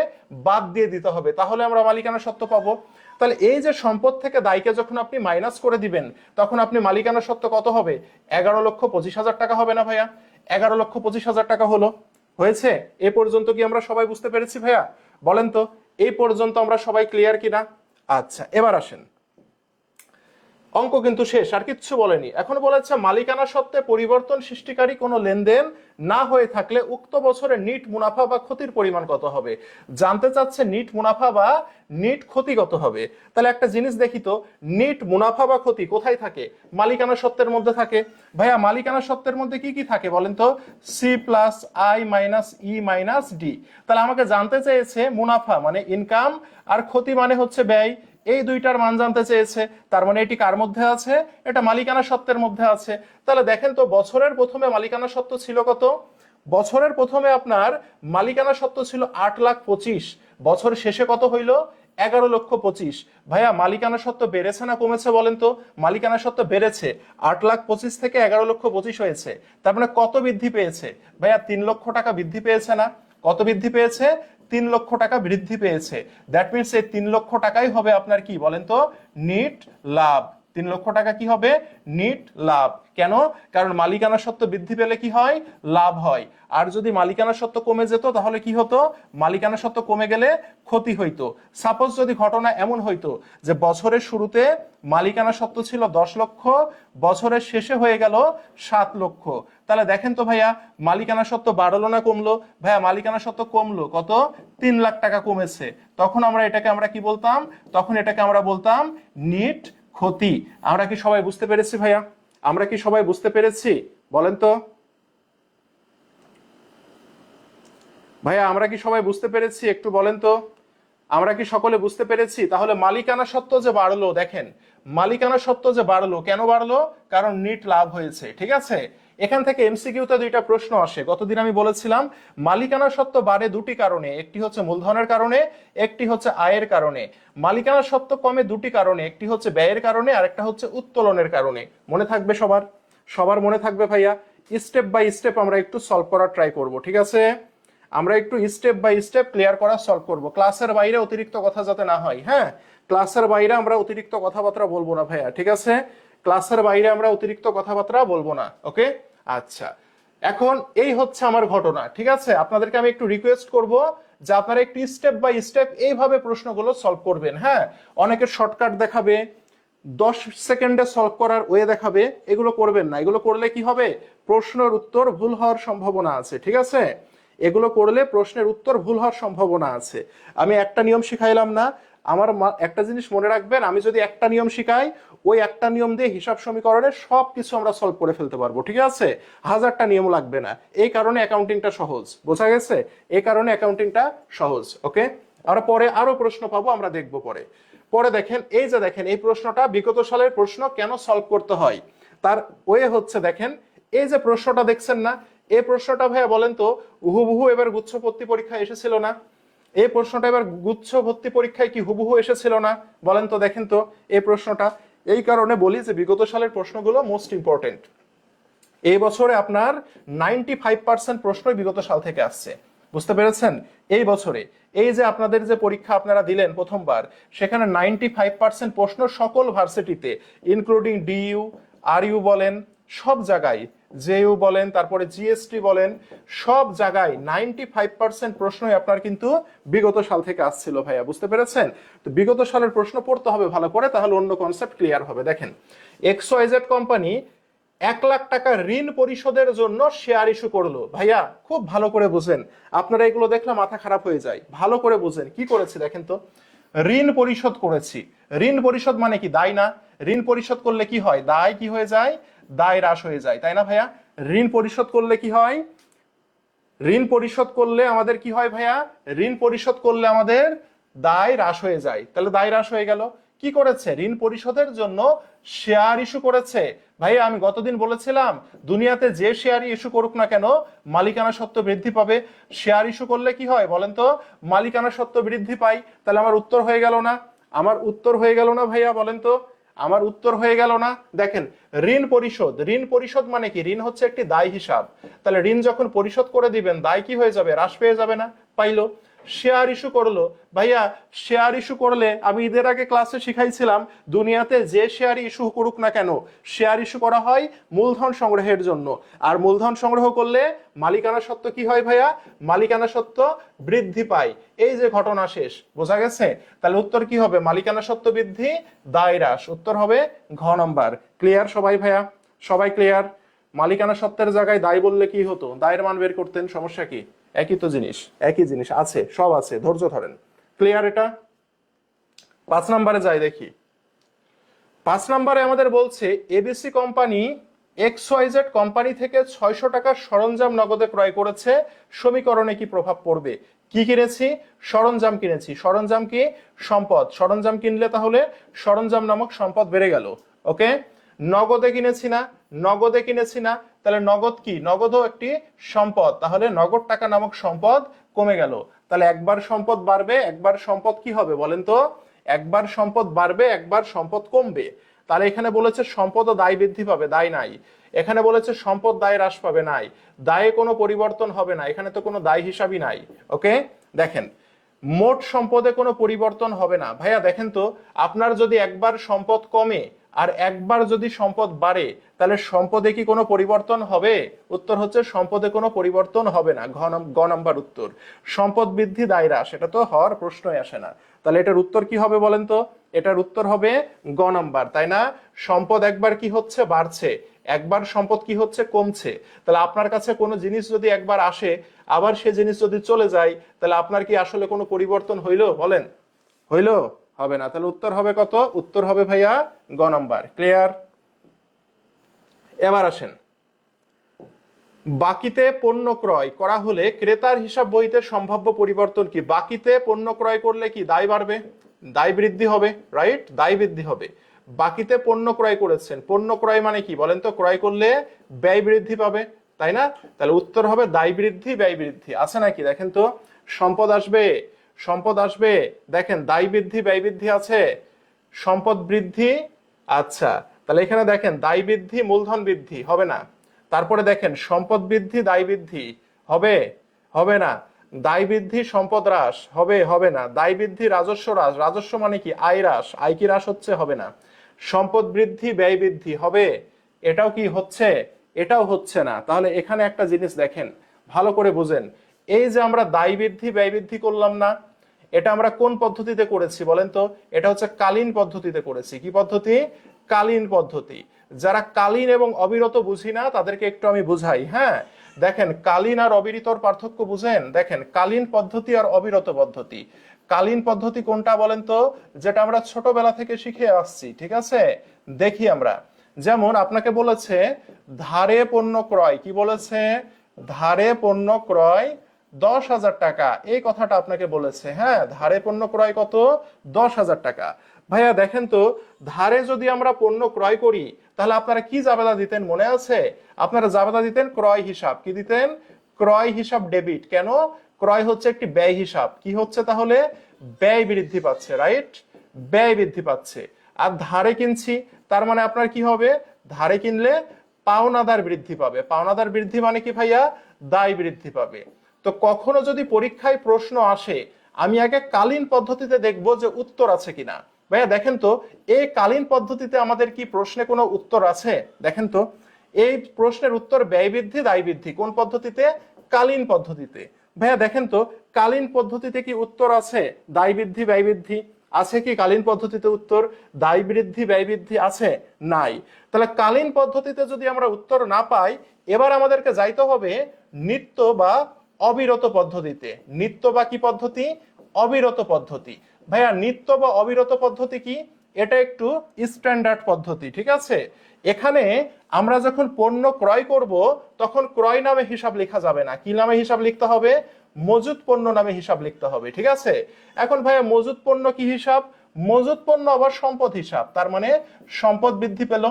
বাদ দিয়ে দিতে হবে, তাহলে আমরা মালিকানা সত্ত্ব পাবো। তাহলে এই যে সম্পদ থেকে দায়কে যখন আপনি মাইনাস করে দিবেন তখন আপনি মালিকানা সত্ত্ব কত হবে? 11,25,000 টাকা হবে না ভাইয়া? 11,25,000 টাকা হলো। হয়েছে? এ পর্যন্ত কি আমরা সবাই বুঝতে পেরেছি ভাইয়া? বলেন তো এই পর্যন্ত আমরা সবাই ক্লিয়ার কিনা? আচ্ছা, এবার আসেন, অঙ্ক কিন্তু শেষ, আর কিচ্ছু বলেনি। এখন বলেছে মালিকানা সত্ত্বে পরিবর্তন সৃষ্টিকারী কোনো লেনদেন না হয়ে থাকলে উক্ত বছরে নিট মুনাফা বা ক্ষতির পরিমাণ কত হবে। জানতে চাচ্ছে নিট মুনাফা বা নিট ক্ষতি কত হবে। তাহলে একটা জিনিস দেখি তো, নিট মুনাফা বা ক্ষতি কোথায় থাকে? মালিকানা সত্ত্বের মধ্যে থাকে। ভাইয়া মালিকানা সত্ত্বের মধ্যে কি কি থাকে বলেন তো? C plus I minus E minus D. তাহলে আমাকে জানতে চেয়েছে মুনাফা মানে ইনকাম আর ক্ষতি মানে হচ্ছে ব্যয়, এই দুইটার মান জানতে চেয়েছে। তার মানে এটি কার মধ্যে আছে? এটা মালিকানা সত্ত্বের মধ্যে আছে। তাহলে দেখেন তো বছরের প্রথমে মালিকানা সত্ত্ব ছিল কত? বছরের প্রথমে আপনার মালিকানা সত্ত্ব ছিল 8,25,000। বছর শেষে কত হইল? 11,25,000। ভাইয়া মালিকানা সত্ত্ব বেড়েছে না কমেছে বলেন তো? মালিকানা সত্ত্ব বেড়েছে, 8,25,000 থেকে 11,25,000 হয়েছে। তার মানে কত বৃদ্ধি পেয়েছে? ভাইয়া 3 লক্ষ টাকা বৃদ্ধি পেয়েছে না? কত বৃদ্ধি পেয়েছে? 3 লক্ষ টাকা বৃদ্ধি পেয়েছে। দ্যাট মিনস এই 3 লক্ষ টাকাই হবে আপনার কি বলেন তো? নিট লাভ। 3 লক্ষ টাকা কি হবে? নিট লাভ। কেন? কারণ মালিকানা সত্ত্ব বৃদ্ধি পেলে কি হয়? লাভ হয়। আর যদি মালিকানা সত্ত্ব কমে যেত তাহলে কি হতো? মালিকানা সত্ত্ব কমে গেলে ক্ষতি হইতো। সাপোজ যদি ঘটনা এমন হইতো যে বছরের শুরুতে মালিকানা সত্ত্ব ছিল 10 লক্ষ, বছরের শেষে হয়ে গেল 7 লক্ষ, তাহলে দেখেন তো ভাইয়া মালিকানা সত্ত্ব বাড়লো না কমলো? ভাইয়া মালিকানা সত্ত্ব কমলো, কত? 3 লাখ টাকা কমেছে। তখন আমরা এটাকে আমরা কি বলতাম? তখন এটাকে আমরা বলতাম নিট ক্ষতি। আমরা কি সবাই বুঝতে পেরেছি ভাইয়া? আমরা কি সবাই বুঝতে পেরেছি বলেন তো ভাইয়া? আমরা কি সবাই বুঝতে পেরেছি একটু বলেন তো? আমরা কি সকলে বুঝতে পেরেছি? তাহলে মালিকানা সত্ত্ব যে বাড়লো, দেখেন মালিকানা সত্ত্ব যে বাড়লো, কেন বাড়লো? কারণ নিট লাভ হয়েছে। ঠিক আছে, এখান থেকে এমসিকিউতে 2টা প্রশ্ন আসে। গতদিন আমি বলেছিলাম মালিকানা সত্ত্ব বাড়ে 2টি কারণে, একটি হচ্ছে মূলধনের কারণে, একটি হচ্ছে আয়ের কারণে। মালিকানা সত্ত্ব কমে 2টি কারণে, একটি হচ্ছে ব্যয়ের কারণে আর একটা হচ্ছে উত্তোলনের কারণে। মনে থাকবে সবার? সবার মনে থাকবে ভাইয়া? স্টেপ বাই স্টেপ আমরা একটু সলভ করার ট্রাই করব, ঠিক আছে? আমরা একটু স্টেপ বাই স্টেপ ক্লিয়ার করা সলভ করব। ক্লাসের বাইরে অতিরিক্ত কথা যাতে না হয়। হ্যাঁ, ক্লাসের বাইরে আমরা অতিরিক্ত কথাবার্তা বলবো না ভাইয়া, ঠিক আছে? ক্লাসের বাইরে আমরা অতিরিক্ত কথাবার্তা বলবো না, ওকে? আচ্ছা, এখন এই হচ্ছে আমার ঘটনা, ঠিক আছে? আপনাদেরকে আমি একটু রিকোয়েস্ট করব যে আপনারা একটু স্টেপ বাই স্টেপ এইভাবে প্রশ্নগুলো সলভ করবেন। হ্যাঁ, অনেকে শর্টকাট দেখাবে, 10 সেকেন্ডে সলভ করার ওয়ে দেখাবে, এগুলো করবেন না। এগুলো করলে কি হবে? প্রশ্নের উত্তর ভুল হওয়ার সম্ভাবনা আছে, ঠিক আছে? এগুলো করলে প্রশ্নের উত্তর ভুল হওয়ার সম্ভাবনা আছে। আমি একটা নিয়ম শিখাইলাম না, আমার একটা জিনিস মনে রাখবেন, আমি যদি একটা নিয়ম শিখাই ওই একটা নিয়ম দিয়ে হিসাব সমীকরণের সব কিছু আমরা সলভ করে ফেলতে পারবো, ঠিক আছে? 1000টা নিয়ম লাগবে না। এই কারণে অ্যাকাউন্টিংটা সহজ, বোঝা গেছে? এই কারণে অ্যাকাউন্টিংটা সহজ, ওকে? আমরা পরে আরো প্রশ্ন পাবো, আমরা দেখবো পরে। পরে দেখেন, এই যে দেখেন এই প্রশ্নটা বিগত সালের প্রশ্ন, কেন সলভ করতে হয় তার ওয়ে হচ্ছে, দেখেন এই যে প্রশ্নটা দেখছেন না, এই প্রশ্নটা ভাইয়া বলেন তো হুবহু এবার গুচ্ছ ভর্তি পরীক্ষায় এসেছিল না? এই প্রশ্নটা এবার গুচ্ছ ভর্তি পরীক্ষায় কি হুবহু এসেছিল না বলেন তো? দেখেন তো এই প্রশ্নটা এই কারণে বলি যে বিগত সালের প্রশ্নগুলো মোস্ট ইম্পর্টেন্ট। এই বছরে আপনার 95% প্রশ্নই বিগত সাল থেকে আসছে, বুঝতে পেরেছেন? এই বছরে এই যে আপনাদের যে পরীক্ষা আপনারা দিলেন প্রথমবার, সেখানে 95% প্রশ্ন সকল ভার্সিটিতে, ইনক্লুডিং ডিইউ, আরইউ বলেন, সব জায়গায়, জেইউ বলেন, তারপরে জিএসটি বলেন, সব জায়গায় 95% প্রশ্নই আপনার কিন্তু বিগত সাল থেকে আসছিল ভাইয়া, বুঝতে পেরেছেন? তো বিগত সালের প্রশ্ন পড়তে হবে ভালো করে, তাহলে অন্য কনসেপ্ট ক্লিয়ার হবে। দেখেন, XYZ কোম্পানি 1 লাখ টাকা ঋণ পরিশোধের জন্য শেয়ার ইস্যু করলো। ভাইয়া খুব ভালো করে বুঝেন, আপনারা এগুলো দেখলে মাথা খারাপ হয়ে যায়। ভালো করে বুঝেন কি করেছি দেখেন তো। ঋণ পরিশোধ করেছি। ঋণ পরিশোধ মানে কি? দায় না? ঋণ পরিশোধ করলে কি হয়? দায় কি হয়ে যায়? দায় হ্রাস হয়ে যায়, তাই না ভাইয়া? ঋণ পরিশোধ করলে কি হয়? ঋণ পরিশোধ করলে আমাদের কি হয় ভাইয়া? ঋণ পরিশোধ করলে আমাদের দায় হ্রাস হয়ে যায়। তাহলে দায় হ্রাস হয়ে গেল। কি করেছে? ঋণ পরিশোধের জন্য শেয়ার ইস্যু করেছে। ভাইয়া আমি গতদিন বলেছিলাম, দুনিয়াতে যে শেয়ারই ইস্যু করুক না কেন মালিকানা সত্ত্ব বৃদ্ধি পাবে। শেয়ার ইস্যু করলে কি হয় বলেন তো? মালিকানা সত্ত্ব বৃদ্ধি পায়। তাহলে আমার উত্তর হয়ে গেল না? আমার উত্তর হয়ে গেল না ভাইয়া, বলেন তো? আমার উত্তর হয়ে গেল না? দেখেন, ঋণ পরিশোধ, ঋণ পরিশোধ মানে কি? ঋণ হচ্ছে একটি দায় হিসাব। তাহলে ঋণ যখন পরিশোধ করে দিবেন, দায় কি হয়ে যাবে? হ্রাস পেয়ে যাবে না? পাইলো। শেয়ার ইস্যু করলো। ভাইয়া শেয়ার ইস্যু করলে আমি ঈদের আগে ক্লাসে শিখাইছিলাম, দুনিয়াতে যে শেয়ার ইস্যু করুক না কেন, শেয়ার ইস্যু করা হয় মূলধন সংগ্রহের জন্য। আর মূলধন সংগ্রহ করলে মালিকানা সত্ত্ব কি হয় ভাইয়া? মালিকানা সত্ত্ব বৃদ্ধি পায়। এই যে ঘটনা শেষ, বোঝা গেছে? তাহলে উত্তর কি হবে? মালিকানা সত্ত্ব বৃদ্ধি, দায় হ্রাস। উত্তর হবে ঘ নাম্বার। ক্লিয়ার সবাই ভাইয়া? সবাই ক্লিয়ার? মালিকানা সত্ত্বের জায়গায় দায় বললে কি হতো? দায়ের মান বের করতেন, সমস্যা কি? একই তো জিনিস, একই জিনিস আছে, সব আছে, ধৈর্য ধরেন। ক্লিয়ার এটা? 5 নম্বরে যাই দেখি। 5 নম্বরে আমাদের বলছে এবিসি কোম্পানি XYZ কোম্পানি থেকে 600 টাকার সরঞ্জাম নগদে ক্রয় করেছে, সমীকরণে কি প্রভাব পড়বে? কি কিনেছি? সরঞ্জাম কিনেছি। সরঞ্জাম কি? সম্পদ। সরঞ্জাম কিনলে তাহলে সরঞ্জাম নামক সম্পদ বেড়ে গেল। ওকে, নগদে কিনেছি না? নগদে কিনেছি না? তাহলে নগদ কি? নগদও একটি সম্পদ। তাহলে নগদ টাকা নামক সম্পদ কমে গেল। তাহলে একবার সম্পদ বাড়বে, একবার সম্পদ কি হবে বলেন তো? একবার সম্পদ বাড়বে, একবার সম্পদ কমবে। তাহলে এখানে বলেছে সম্পদ ও দায় বৃদ্ধি পাবে, দায় নাই। এখানে বলেছে সম্পদ দায় হ্রাস পাবে, নাই। দায়ে কোনো পরিবর্তন হবে না, এখানে তো কোনো দায় হিসাবই নাই। ওকে, দেখেন, মোট সম্পদে কোনো পরিবর্তন হবে না। ভাইয়া দেখেন তো, আপনার যদি একবার সম্পদ কমে আর একবার যদি সম্পদ বাড়ে, তাহলে সম্পদে কি কোনো পরিবর্তন হবে? উত্তর হচ্ছে সম্পদে কোনো পরিবর্তন হবে না। গ নাম্বার উত্তর। সম্পদ বৃদ্ধি, দায় হ্রাস, এটা তো হওয়ার প্রশ্নই আসে না। তাহলে এটার উত্তর কি হবে বলেন তো? এটার উত্তর হবে গ নাম্বার, তাই না? সম্পদ একবার কি হচ্ছে? বাড়ছে। একবার সম্পদ কি হচ্ছে? কমছে। তাহলে আপনার কাছে কোনো জিনিস যদি একবার আসে, আবার সে জিনিস যদি চলে যায়, তাহলে আপনার কি আসলে কোনো পরিবর্তন হইলো বলেন? হইলো? হবে না। তাহলে উত্তর হবে কত? উত্তর হবে ভাইয়া গ নাম্বার। ক্লিয়ার? এবার আসেন, বাকিতে পণ্য ক্রয় করা হলে ক্রেতার হিসাব বইতে সম্ভাব্য পরিবর্তন কি? বাকিতে পণ্য ক্রয় করলে কি দায় বাড়বে? দায় বৃদ্ধি হবে, রাইট? দায় বৃদ্ধি হবে। বাকিতে পণ্য ক্রয় করেছেন, পণ্য ক্রয় মানে কি বলেন তো? ক্রয় করলে ব্যয় বৃদ্ধি পাবে, তাই না? তাহলে উত্তর হবে দায় বৃদ্ধি, ব্যয় বৃদ্ধি। আছে নাকি দেখেন তো? সম্পদ আসবে, সম্পদ আসবে, দেখেন দায় বৃদ্ধি, ব্যয় বৃদ্ধি আছে, সম্পদ বৃদ্ধি। আচ্ছা, তাহলে এখানে দেখেন দায় বৃদ্ধি, মূলধন বৃদ্ধি হবে না। তারপরে দেখেন সম্পদ বৃদ্ধি, দায় বৃদ্ধি হবে, হবে না। দায় বৃদ্ধি, সম্পদ হ্রাস হবে, হবে না। দায় বৃদ্ধি, রাজস্ব হ্রাস, রাজস্ব মানে কি? আয় হ্রাস, আয় কি হ্রাস হচ্ছে? হবে না। সম্পদ বৃদ্ধি, ব্যয় বৃদ্ধি হবে, এটাও কি হচ্ছে? এটাও হচ্ছে না। তাহলে এখানে একটা জিনিস দেখেন, ভালো করে বুঝেন। এই যে আমরা দায় বৃদ্ধি, ব্যয় বৃদ্ধি করলাম না, এটা আমরা কোন পদ্ধতিতে করেছি বলেন তো? এটা হচ্ছে কালীন পদ্ধতিতে করেছি। কি পদ্ধতি? কালীন পদ্ধতি। যারা কালীন এবং অবিরত বুঝি না তাদেরকে একটু আমি বুঝাই। হ্যাঁ, দেখেন কালীন আর অবিরতর পার্থক্য বুঝেন? দেখেন কালীন পদ্ধতি আর অবিরত পদ্ধতি। কালীন পদ্ধতি কোনটা বলেন তো? যেটা আমরা ছোটবেলা থেকে শিখে আসছি, ঠিক আছে? দেখি আমরা, যেমন আপনাকে বলেছে ধারে পণ্য ক্রয়, কি বলেছে? ধারে পণ্য ক্রয় 10,000 টাকা, এই কথাটা আপনাকে বলেছে। হ্যাঁ, ধারে পণ্য ক্রয় কত? 10,000 টাকা। ভাইয়া দেখেন তো, ধারে যদি আমরা পণ্য ক্রয় করি, তাহলে আপনারা কি জাবেদা দিতেন মনে আছে? আপনারা জাবেদা দিতেন ক্রয় হিসাব। কি দিতেন? ক্রয় হিসাব ডেবিট। কেন? ক্রয় হচ্ছে একটি ব্যয় হিসাব। কি হচ্ছে তাহলে? ব্যয় বৃদ্ধি পাচ্ছে, রাইট? ব্যয় বৃদ্ধি পাচ্ছে। আর ধারে কিনছি, তার মানে আপনার কি হবে, ধারে কিনলে পাওনাদার বৃদ্ধি পাবে। পাওনাদার বৃদ্ধি মানে কি ভাইয়া, দায় বৃদ্ধি পাবে। তো কখনো যদি পরীক্ষায় প্রশ্ন আসে, আমি আগে কালীন পদ্ধতিতে দেখব যে উত্তর আছে কিনা। ভাইয়া দেখেন তো, এই কালীন পদ্ধতিতে আমাদের কি প্রশ্নে কোনো উত্তর আছে? দেখেন তো, এই প্রশ্নের উত্তর ব্যয় বৃদ্ধি দায় বৃদ্ধি কোন পদ্ধতিতে? কালীন পদ্ধতিতে। ভাইয়া দেখেন তো, কালীন পদ্ধতিতে কি উত্তর আছে দায় বৃদ্ধি ব্যয় বৃদ্ধি? আছে কি কালীন পদ্ধতিতে উত্তর দায় বৃদ্ধি ব্যয় বৃদ্ধি? আছে? নাই। তাহলে কালীন পদ্ধতিতে যদি আমরা উত্তর না পাই, এবার আমাদেরকে যাইতে হবে নিত্য বা অবিরত পদ্ধতিতে। নিত্য বা কি পদ্ধতি? অবিরত পদ্ধতি। ভাইয়া নিত্য বা অবিরত পদ্ধতি কি? এটা একটু স্ট্যান্ডার্ড পদ্ধতি, ঠিক আছে? এখানে আমরা যখন পণ্য ক্রয় করব, তখন ক্রয় নামে হিসাব লেখা যাবে না। কি নামে হিসাব লিখতে হবে? মজুত পণ্য নামে হিসাব লিখতে হবে, ঠিক আছে? এখন ভাইয়া মজুত পণ্য কি হিসাব? মজুত পণ্য আবার সম্পদ হিসাব, তার মানে সম্পদ বৃদ্ধি পেল।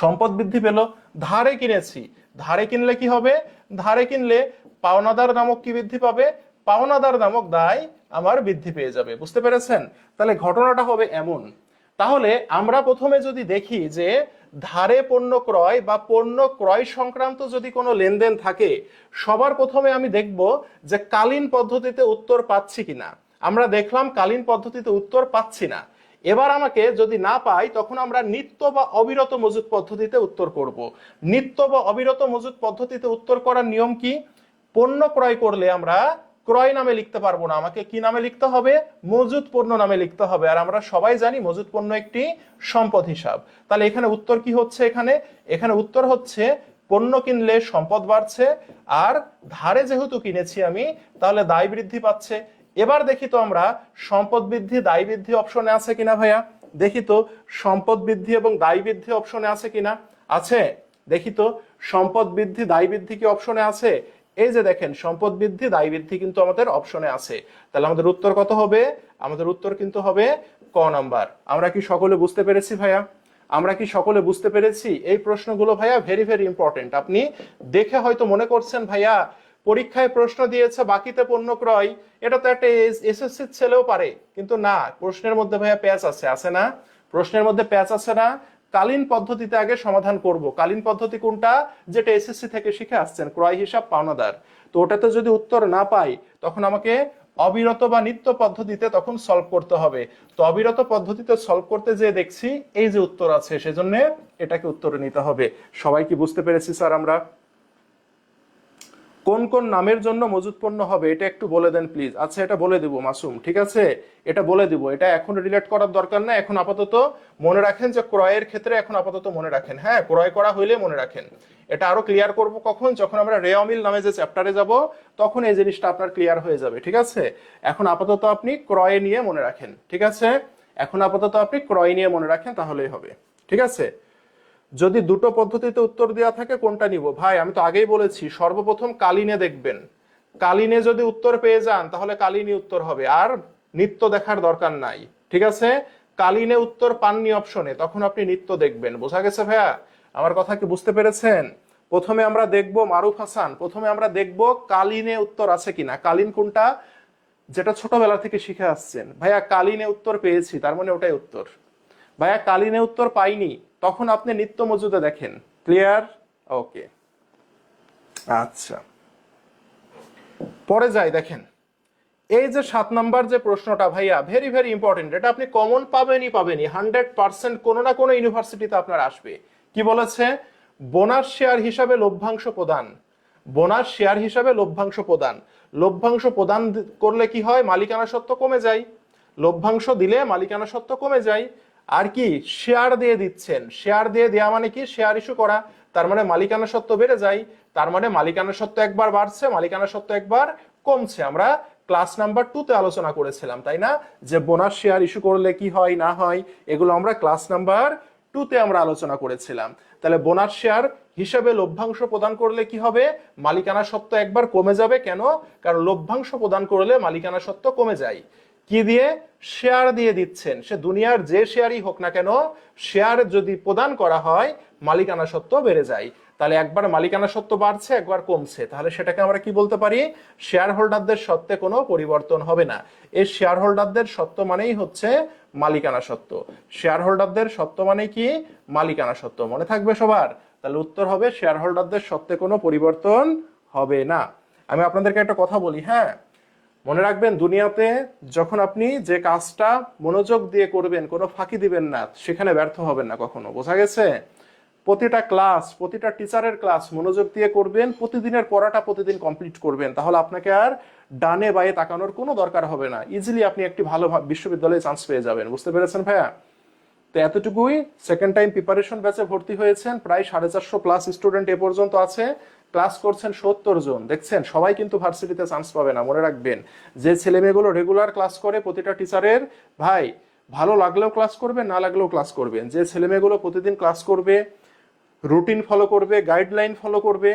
সম্পদ বৃদ্ধি পেল। ধারে কিনেছি, ধারে কিনলে কি হবে? ধারে কিনলে পাওনাদার নামক কি বৃদ্ধি পাবে? পাওনাদার নামক দায় আমার বৃদ্ধি পেয়ে যাবে। বুঝতে পেরেছেন? তাহলে ঘটনাটা হবে এমন। তাহলে আমরা প্রথমে যদি দেখি যে ধারে পণ্য ক্রয় বা পণ্য ক্রয় সংক্রান্ত যদি কোনো লেনদেন থাকে, সবার প্রথমে আমি দেখব যে কালীন পদ্ধতিতে উত্তর পাচ্ছি কিনা। আমরা দেখলাম কালীন পদ্ধতিতে উত্তর পাচ্ছি না। এবার আমাকে যদি না পাই, তখন আমরা নিত্য বা অবিরত মজুত পদ্ধতিতে উত্তর করব। নিত্য বা অবিরত মজুত পদ্ধতিতে উত্তর করার নিয়ম কি? পণ্য ক্রয় করলে আমরা ক্রয় নামে লিখতে পারবো না, আমাকে কি নামে লিখতে হবে? মজুত পণ্য নামে লিখতে হবে। আর আমরা সবাই জানি মজুত পণ্য একটি সম্পদ হিসাব। তাহলে এখানে উত্তর কি হচ্ছে? এখানে উত্তর হচ্ছে পণ্য কিনলে সম্পদ বাড়ছে, আর ধারে যেহেতু কিনেছি আমি, তাহলে দায় বৃদ্ধি পাচ্ছে। এবার দেখি তো আমরা সম্পদ বৃদ্ধি দায় বৃদ্ধি অপশনে আছে কিনা ভাইয়া। দেখি তো সম্পদ বৃদ্ধি এবং দায় বৃদ্ধি অপশনে আছে কিনা। আছে? দেখি তো সম্পদ বৃদ্ধি দায় বৃদ্ধি কি অপশনে আছে? এই যে দেখেন, সম্পদ বৃদ্ধি দায় বৃদ্ধি কিন্তু আমাদের অপশনে আছে। তাহলে আমাদের উত্তর কত হবে? আমাদের উত্তর কিন্তু হবে ক নাম্বার। আমরা কি সকলে বুঝতে পেরেছি ভাইয়া? আমরা কি সকলে বুঝতে পেরেছি? এই প্রশ্নগুলো ভাইয়া ভেরি ভেরি ইম্পর্টেন্ট। আপনি দেখে হয়তো মনে করছেন ভাইয়া পরীক্ষায় প্রশ্ন দিয়েছে বাকিতে পণ্য ক্রয়, এটা তো একটা এসএসসির ছেলেও পারে। কিন্তু না, প্রশ্নের মধ্যে ভাইয়া প্যাচ আছে, আছে না? প্রশ্নের মধ্যে প্যাচ আছে না? কালীন পদ্ধতিতে আগে সমাধান করব। কালীন পদ্ধতি কোনটা? যেটা এসএসসি থেকে শিখে আসছেন, ক্রয় হিসাব পাওনাদার। তো ওটাতে যদি উত্তর না পাই, তখন আমাকে অবিরত বা নিত্য পদ্ধতিতে তখন সলভ করতে হবে। তো অবিরত পদ্ধতিতে সলভ করতে যে দেখছি এই যে উত্তর আছে, সেজন্য এটাকে উত্তরে নিতে হবে। সবাই কি বুঝতে পেরেছি স্যার? আমরা কোন কোন নামের জন্য মজুত পণ্য হবে এটা একটু বলে দেন প্লিজ। আচ্ছা, এটা বলে দিব মাসুম, ঠিক আছে? এটা বলে দিব। এটা এখন রিলেট করার দরকার না, এখন আপাতত মনে রাখেন যে ক্রয়ের ক্ষেত্রে এখন আপাতত মনে রাখেন। হ্যাঁ, ক্রয় করা হইলে মনে রাখেন। এটা আরো ক্লিয়ার করব কখন? যখন আমরা রে অমিল নামে যে চ্যাপ্টারে যাব, তখন এই জিনিসটা আপনার ক্লিয়ার হয়ে যাবে, ঠিক আছে? এখন আপাতত আপনি ক্রয় নিয়ে মনে রাখেন, ঠিক আছে? এখন আপাতত আপনি ক্রয় নিয়ে মনে রাখেন, তাহলেই হবে, ঠিক আছে? যদি দুটো পদ্ধতিতে উত্তর দেওয়া থাকে কোনটা নিব? ভাই আমি তো আগেই বলেছি, সর্বপ্রথম কালীনে দেখবেন। কালীনে যদি উত্তর পেয়ে যান, তাহলে কালীনে উত্তর হবে, আর নিত্য দেখার দরকার নাই, ঠিক আছে? কালীনে উত্তর পাননি অপশনে, তখন আপনি নিত্য দেখবেন। বোঝা গেছে ভাইয়া? আমার কথা কি বুঝতে পেরেছেন? প্রথমে আমরা দেখব মারুফ হাসান, প্রথমে আমরা দেখব কালীনে উত্তর আছে কিনা। কালীন কোনটা? যেটা ছোটবেলা থেকে শিখে আসছেন। ভাইয়া কালীনে উত্তর পেয়েছি, তার মানে ওটাই উত্তর। ভাইয়া কালীনে উত্তর পাইনি, তখন আপনি নিত্য মজুদে দেখেন। ক্লিয়ার? ওকে, আচ্ছা, পরে যাই। দেখেন এই যে 7 নাম্বার যে প্রশ্নটা ভাইয়া ভেরি ভেরি ইম্পর্টেন্ট। এটা আপনি কমন পাবেনই 100% কোনো না কোনো ইউনিভার্সিটিতে আপনার আসবে। কি বলেছে? বোনাস শেয়ার হিসাবে লভ্যাংশ প্রদান। বোনাস শেয়ার হিসাবে লভ্যাংশ প্রদান। লভ্যাংশ প্রদান করলে কি হয়? মালিকানা সত্ত্ব কমে যায়। লভ্যাংশ দিলে মালিকানা সত্ত্ব কমে যায়। আর কি? শেয়ার দিয়ে দিচ্ছেন। শেয়ার দিয়ে দেওয়া মানে কি? শেয়ার ইস্যু করা, তার মানে মালিকানা সত্ত্ব বেড়ে যায়। তার মানে মালিকানা সত্ত্ব একবার বাড়ছে, মালিকানা সত্ত্ব একবার কমছে। আমরা ক্লাস নাম্বার 2 তে আলোচনা করেছিলাম, তাই না? যে বোনাস শেয়ার ইস্যু করলে কি হয় না হয়, এগুলো আমরা ক্লাস নাম্বার 2 তে আমরা আলোচনা করেছিলাম। তাহলে বোনাস শেয়ার হিসাবে লভ্যাংশ প্রদান করলে কি হবে? মালিকানা সত্ত্ব একবার কমে যাবে। কেন? কারণ লভ্যাংশ প্রদান করলে মালিকানা সত্ত্ব কমে যায়। কি দিয়ে? শেয়ার দিয়ে দিচ্ছেন। সে দুনিয়ার যে শেয়ারই হোক না কেন, শেয়ার যদি প্রদান করা হয় মালিকানা সত্ত্ব বেড়ে যায়। তাহলে একবার মালিকানা সত্ত্ব বাড়ছে, একবার কমছে, তাহলে সেটাকে আমরা কি বলতে পারি? শেয়ার হোল্ডারদের সত্ত্বে কোনো পরিবর্তন হবে না। এই শেয়ার হোল্ডারদের সত্ত্ব মানেই হচ্ছে মালিকানা সত্ত্ব। শেয়ার হোল্ডারদের সত্ত্ব মানে কি? মালিকানা সত্ত্ব। মনে থাকবে সবার? তাহলে উত্তর হবে শেয়ার হোল্ডারদের সত্ত্বে কোনো পরিবর্তন হবে না। আমি আপনাদেরকে একটা কথা বলি, হ্যাঁ, মনে রাখবেন, দুনিয়াতে যখন আপনি যে কাজটা মনোযোগ দিয়ে করবেন, কোনো ফাঁকি দিবেন না, সেখানে ব্যর্থ হবেন না কখনো। বোঝা গেছে? প্রতিটা ক্লাস, প্রতিটা টিচারের ক্লাস মনোযোগ দিয়ে করবেন, প্রতিদিনের পড়াটা প্রতিদিন কমপ্লিট করবেন, তাহলে আপনাকে আর ডানে বায়ে তাকানোর কোনো দরকার হবে না। ইজিলি আপনি একটি ভালো বিশ্ববিদ্যালয়ে চান্স পেয়ে যাবেন। বুঝতে পেরেছেন ভাইয়া? তো এতটুকুই। সেকেন্ড টাইম প্রিপারেশন ব্যাচে ভর্তি হয়েছেন, প্রায় 450+ স্টুডেন্ট এ পর্যন্ত আছে, ক্লাস করছেন 70 জন। দেখছেন, সবাই কিন্তু ভার্সিটিতে চান্স পাবে না। মনে রাখবেন, যে ছেলে মেয়েগুলো রেগুলার ক্লাস করে, প্রতিটা টিচারের ভাই ভালো লাগলেও ক্লাস করবেন, না লাগলেও ক্লাস করবেন। যে ছেলে মেয়েগুলো প্রতিদিন ক্লাস করবে, রুটিন ফলো করবে, গাইডলাইন ফলো করবে,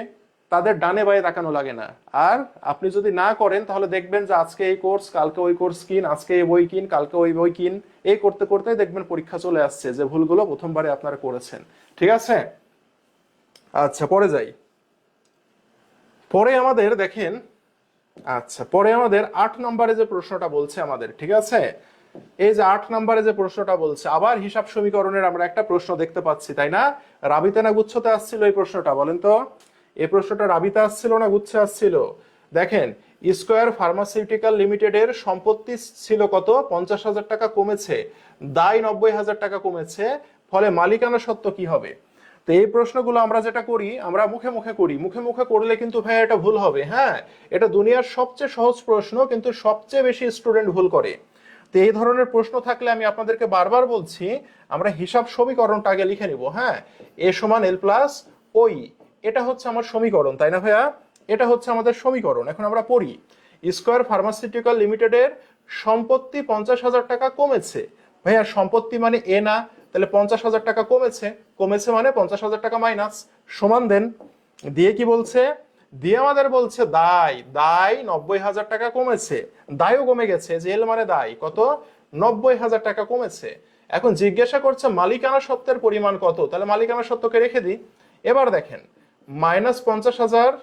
তাদের ডানে বায়ে তাকানো লাগে না। আর আপনি যদি না করেন, তাহলে দেখবেন যে আজকে এই কোর্স, কালকে ওই কোর্স কিন, আজকে এই বই কিন, কালকে ওই বই কিন, এই করতে করতে দেখবেন পরীক্ষা চলে আসছে, যে ভুলগুলো প্রথমবারে আপনারা করেছেন। ঠিক আছে? আচ্ছা, পরে যাই। পরে আমাদের দেখেন, আচ্ছা, পরে আমাদের 8 নম্বরে যে প্রশ্নটা বলছে আমাদের, ঠিক আছে, এই যে 8 নম্বরে যে প্রশ্নটা বলছে, আবার হিসাব সমীকরণের আমরা একটা প্রশ্ন দেখতে পাচ্ছি, তাই না? রাবিতে না গুচ্ছতে আসছিল এই প্রশ্নটা? বলেন তো, এই প্রশ্নটা রাবিতে আসছিল না গুচ্ছে আসছিল? দেখেন, স্কয়ার ফার্মাসিউটিক্যাল লিমিটেডের সম্পত্তি ছিল কত? 50,000 টাকা কমেছে, দায় 90,000 টাকা কমেছে, ফলে মালিকানা সত্ত্ব কি হবে? তো এই প্রশ্নগুলো আমরা যেটা করি, আমরা মুখে মুখে করি। মুখে মুখে করলে কিন্তু ভাই এটা ভুল হবে। হ্যাঁ, এটা দুনিয়ার সবচেয়ে সহজ প্রশ্ন, কিন্তু সবচেয়ে বেশি স্টুডেন্ট ভুল করে। তো এই ধরনের প্রশ্ন থাকলে আমি আপনাদেরকে বারবার বলছি, আমরা হিসাব সমীকরণটা আগে লিখে নিব। হ্যাঁ, এ সমান এল প্লাস ওই, এটা হচ্ছে আমার সমীকরণ, তাই না ভাইয়া? এটা হচ্ছে আমাদের সমীকরণ। এখন আমরা পড়ি, স্কয়ার ফার্মাসিউটিক্যাল লিমিটেডের সম্পত্তি 50,000 টাকা কমেছে। ভাইয়া, সম্পত্তি মানে এ না, তাহলে 50,000 টাকা কমেছে, কমেছে মানে 50,000 টাকা মাইনাস, সমান দেন। দিয়ে কি বলছে? দিয়ে আমাদের বলছে দায়, দায় 90,000 টাকা কমেছে, দায়ও কমে গেছে, যে এল মানে দায়, কত? 90,000 টাকা কমেছে। এখন জিজ্ঞাসা করছে মালিকানা সত্ত্বের পরিমাণ কত, তাহলে মালিকানা সত্ত্বকে রেখে দিই। এবার দেখেন, -50,000,